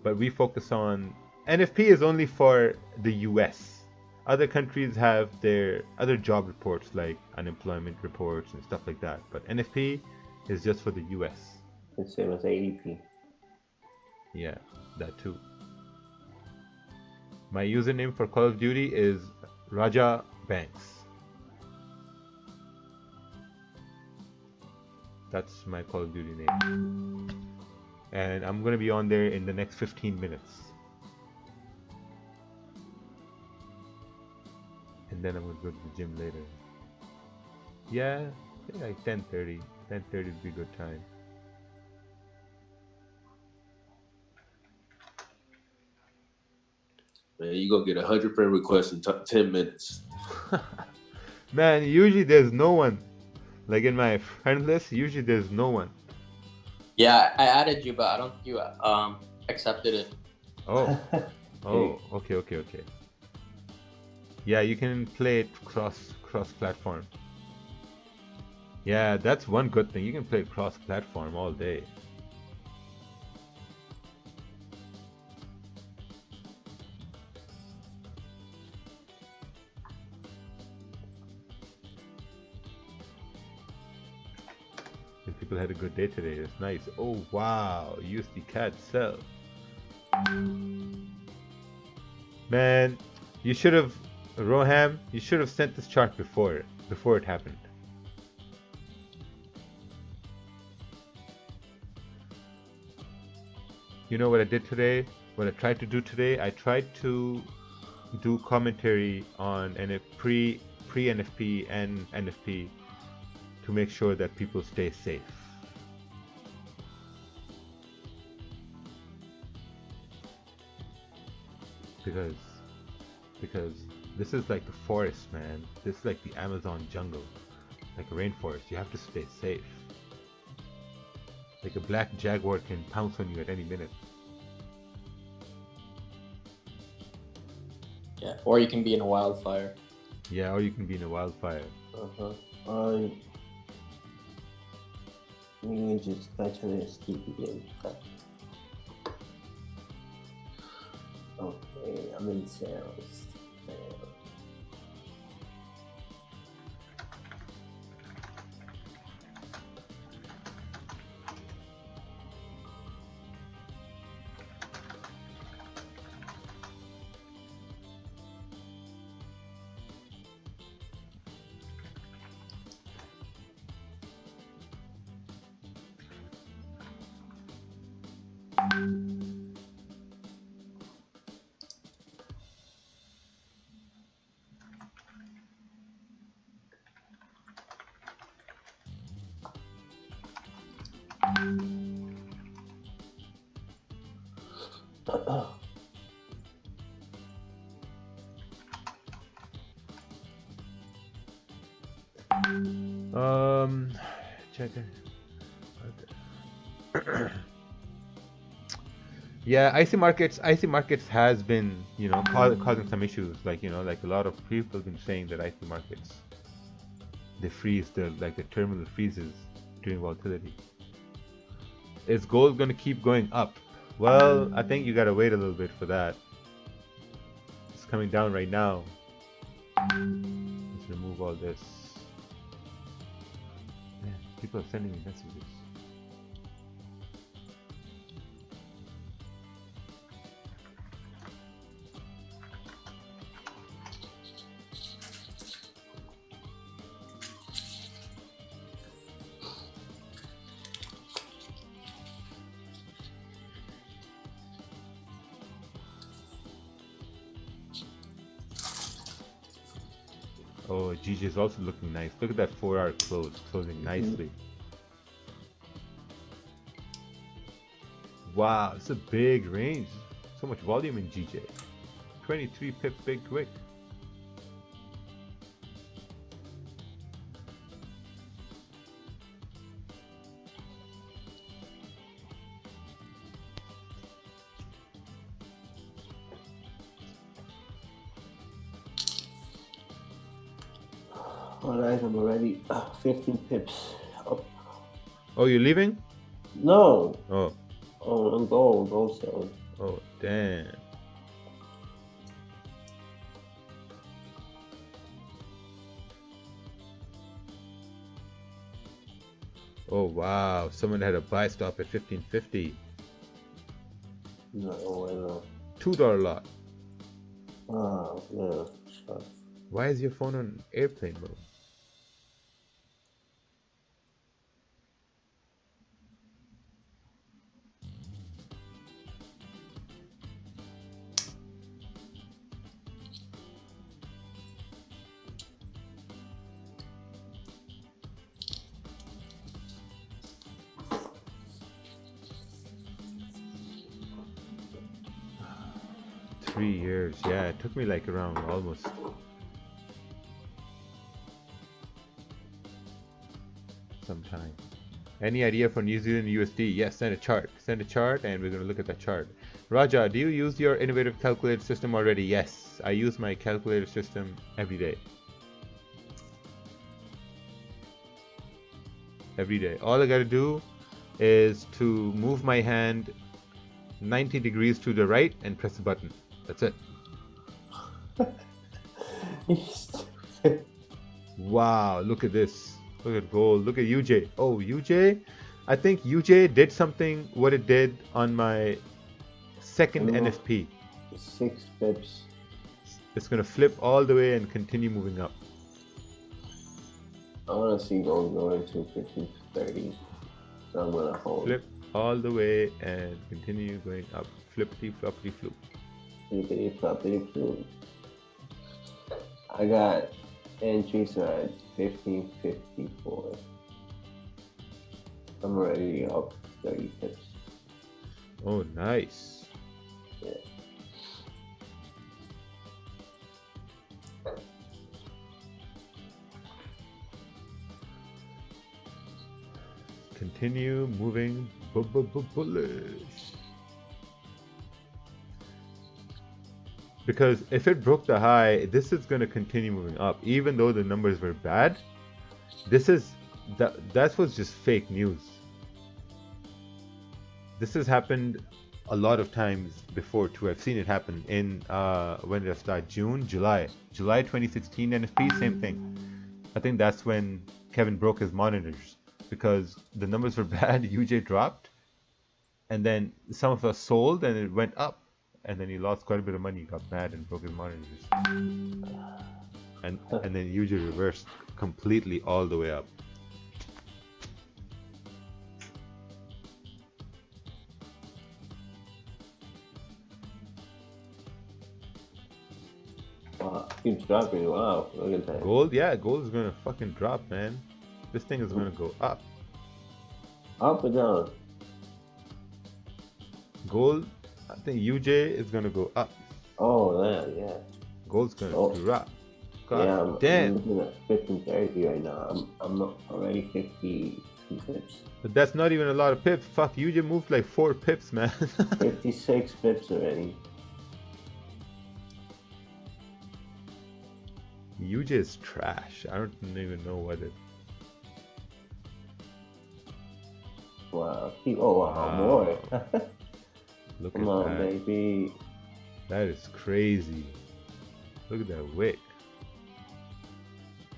But we focus on... NFP is only for the US. Other countries have their other job reports like unemployment reports and stuff like that. But NFP is just for the US. The same as ADP. Yeah, that too. My username for Call of Duty is Raja Banks. That's my Call of Duty name. And I'm going to be on there in the next 15 minutes. And then I'm going to go to the gym later. Yeah, like 10:30. 10:30 would be a good time. Man, you go get 100 friend requests in 10 minutes. Man, usually there's no one. Like in my friend list, usually there's no one. Yeah, I added you, but I don't think you accepted it. Oh. Oh, okay. Yeah, you can play it cross platform. Yeah, that's one good thing. You can play cross platform all day. If people had a good day today. It's nice. Oh wow, USD CAD sell. Man, you should have, Roham, you should have sent this chart before it happened. You know what I did today? What I tried to do today? I tried to do commentary on pre-NFP and NFP to make sure that people stay safe. Because this is like the forest, man. This is like the Amazon jungle, like a rainforest. You have to stay safe. Like a black jaguar can pounce on you at any minute. Yeah, or you can be in a wildfire. Yeah, or you can be in a wildfire. You can just touch on this again. Okay, I'm in sales. Check it. Yeah, icy markets has been, you know, causing some issues. Like, you know, like a lot of people have been saying that icy markets, they freeze, the terminal freezes during volatility. Is gold going to keep going up? Well, I think you got to wait a little bit for that. It's coming down right now. Let's remove all this. Man, people are sending me messages. Oh, GG is also looking nice. Look at that 4-hour close, closing nicely. Wow, it's a big range. So much volume in GJ. 23 pip big wick. Alright, I'm already 15 pips up. Oh, you're leaving? No. Oh. Oh, I'm gold selling. Oh, damn. Oh, wow. Someone had a buy stop at 15.50. No. $2 lot. Oh, yeah. Sure. Why is your phone on airplane mode? Years, yeah, it took me like around almost some time. Any idea for New Zealand USD? Yes, send a chart, and we're going to look at that chart. Raja, do you use your innovative calculator system already? Yes, I use my calculator system every day. All I got to do is to move my hand 90 degrees to the right and press the button. That's it. Wow, look at this. Look at gold. Look at UJ. Oh, UJ I think UJ did something what it did on my second NFP. 6 pips. It's gonna flip all the way and continue moving up. I want to see gold going to 1530. So I'm gonna hold. Flip all the way and continue going up. Flippity floppity floop. Flippity floppity floop. I got entries at 1554. I'm already up 30 pips. Oh, nice. Yeah. Continue moving bullish. Because if it broke the high, this is going to continue moving up. Even though the numbers were bad, that was just fake news. This has happened a lot of times before too. I've seen it happen in when did I start? July 2016 NFP, same thing. I think that's when Kevin broke his monitors because the numbers were bad. UJ dropped, and then some of us sold, and it went up, and then he lost quite a bit of money. He got mad and broke his monitors, and then UJ reversed completely all the way up. Keeps dropping. Wow, look at that. Gold, yeah, gold is gonna fucking drop, man. This thing is gonna go up. Up or down? Gold, I think UJ is gonna go up. Oh, yeah. Gold's gonna drop. God yeah, I'm damn. looking at 1530 right now. I'm not already 50 pips. But that's not even a lot of pips. Fuck, UJ moved like 4 pips, man. 56 pips already. UJ is trash. I don't even know what it. Wow. Oh, wow. More. Look Come at on, that. baby. That is crazy. Look at that wick.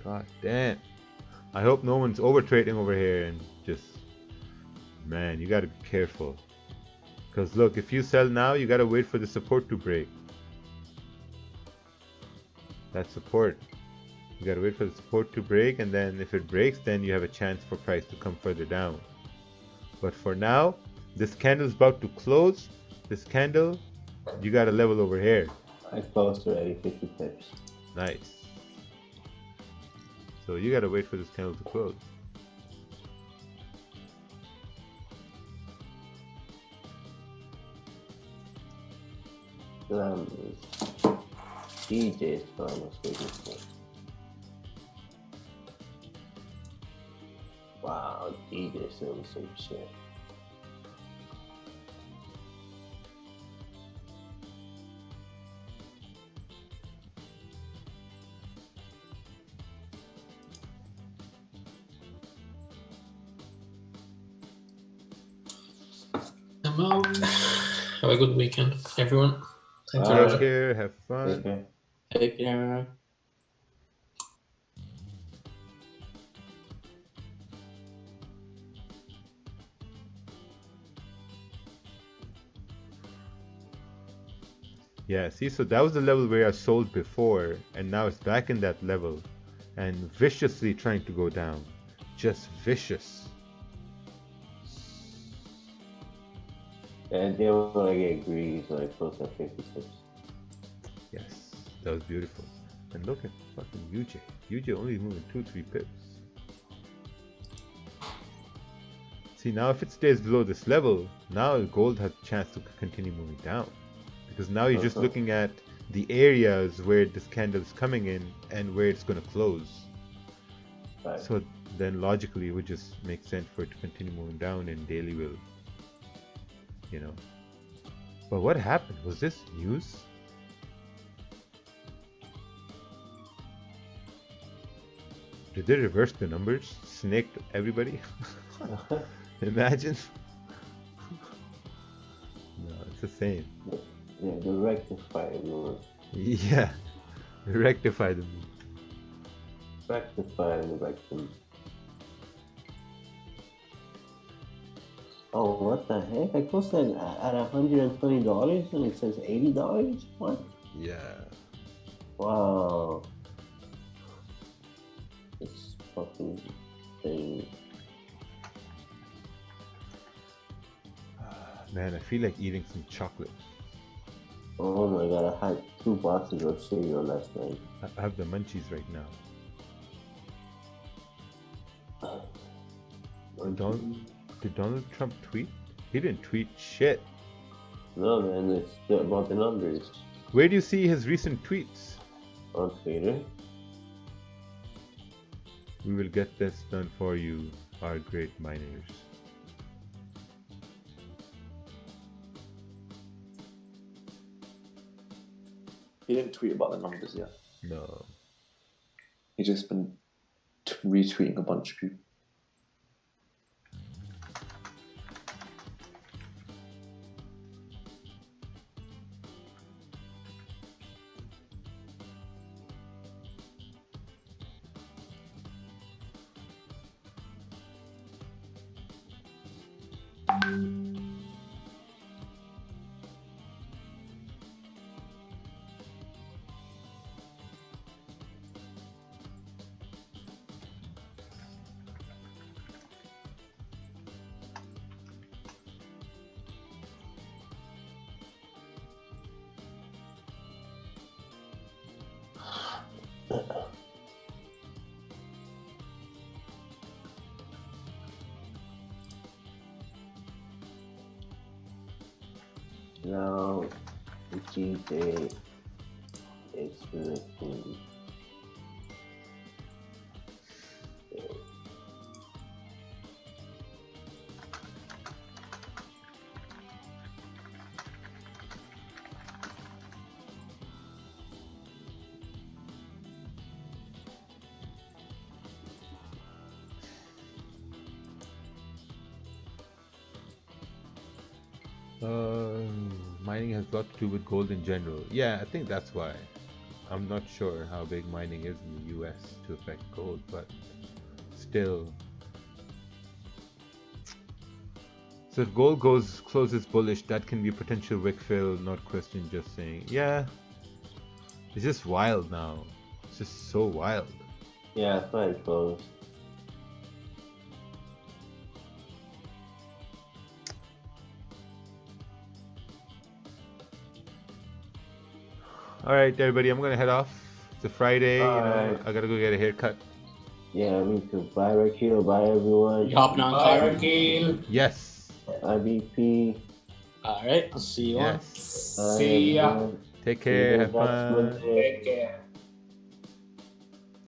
God damn. I hope no one's over trading over here and just. Man, you gotta be careful. Because look, if you sell now, you gotta wait for the support to break. That support. You gotta wait for the support to break, and then if it breaks, then you have a chance for price to come further down. But for now, this candle is about to close. This candle, you got a level over here. I closed already, 50 pips. Nice. So you gotta wait for this candle to close. DJ's almost waiting for. Wow, DJ's doing some shit. I'm out. Have a good weekend, everyone. Thank you. Take care, have fun. Take care. Yeah, see, so that was the level where I sold before, and now it's back in that level, and viciously trying to go down. Just vicious. And then when I get greedy, so I close at 56. Yes, that was beautiful. And look at fucking UJ. UJ only moving 2-3 pips. See, now if it stays below this level, now gold has a chance to continue moving down. Because now you're just looking at the areas where this candle is coming in and where it's going to close. Right. So then logically it would just make sense for it to continue moving down, and daily will, you know. But what happened? Was this news? Did they reverse the numbers? Snaked everybody? Imagine. No, it's the same. Yeah, the rectify move. Yeah, rectify the move. Rectify the rectum. Oh, what the heck? I posted at $120 and it says $80. What? Yeah. Wow. This fucking thing. Man, I feel like eating some chocolate. Oh my god, I had 2 boxes of cereal last night. I have the munchies right now. Did Donald Trump tweet? He didn't tweet shit. No, man, it's about the numbers. Where do you see his recent tweets? On Twitter. We will get this done for you, our great miners. He didn't tweet about the numbers yet. No. He's just been retweeting a bunch of people. Now, the GJ is connecting. Mining has got to do with gold in general. Yeah, I think that's why. I'm not sure how big mining is in the US to affect gold, but still. So if gold closes bullish, that can be a potential wick fill, not question, just saying. Yeah, it's just wild now. It's just so wild. Yeah, fine, close. All right, everybody, I'm gonna head off. It's a Friday. Alright. I gotta go get a haircut. Yeah, me too. Bye, Rakeel. Bye, everyone. You hopping on Bye, car? Rakeel. Yes. IBP. All right, I'll see you on. Yes. Bye, See ya. everyone. Take See you care. guys Have next fun. Monday. Take care.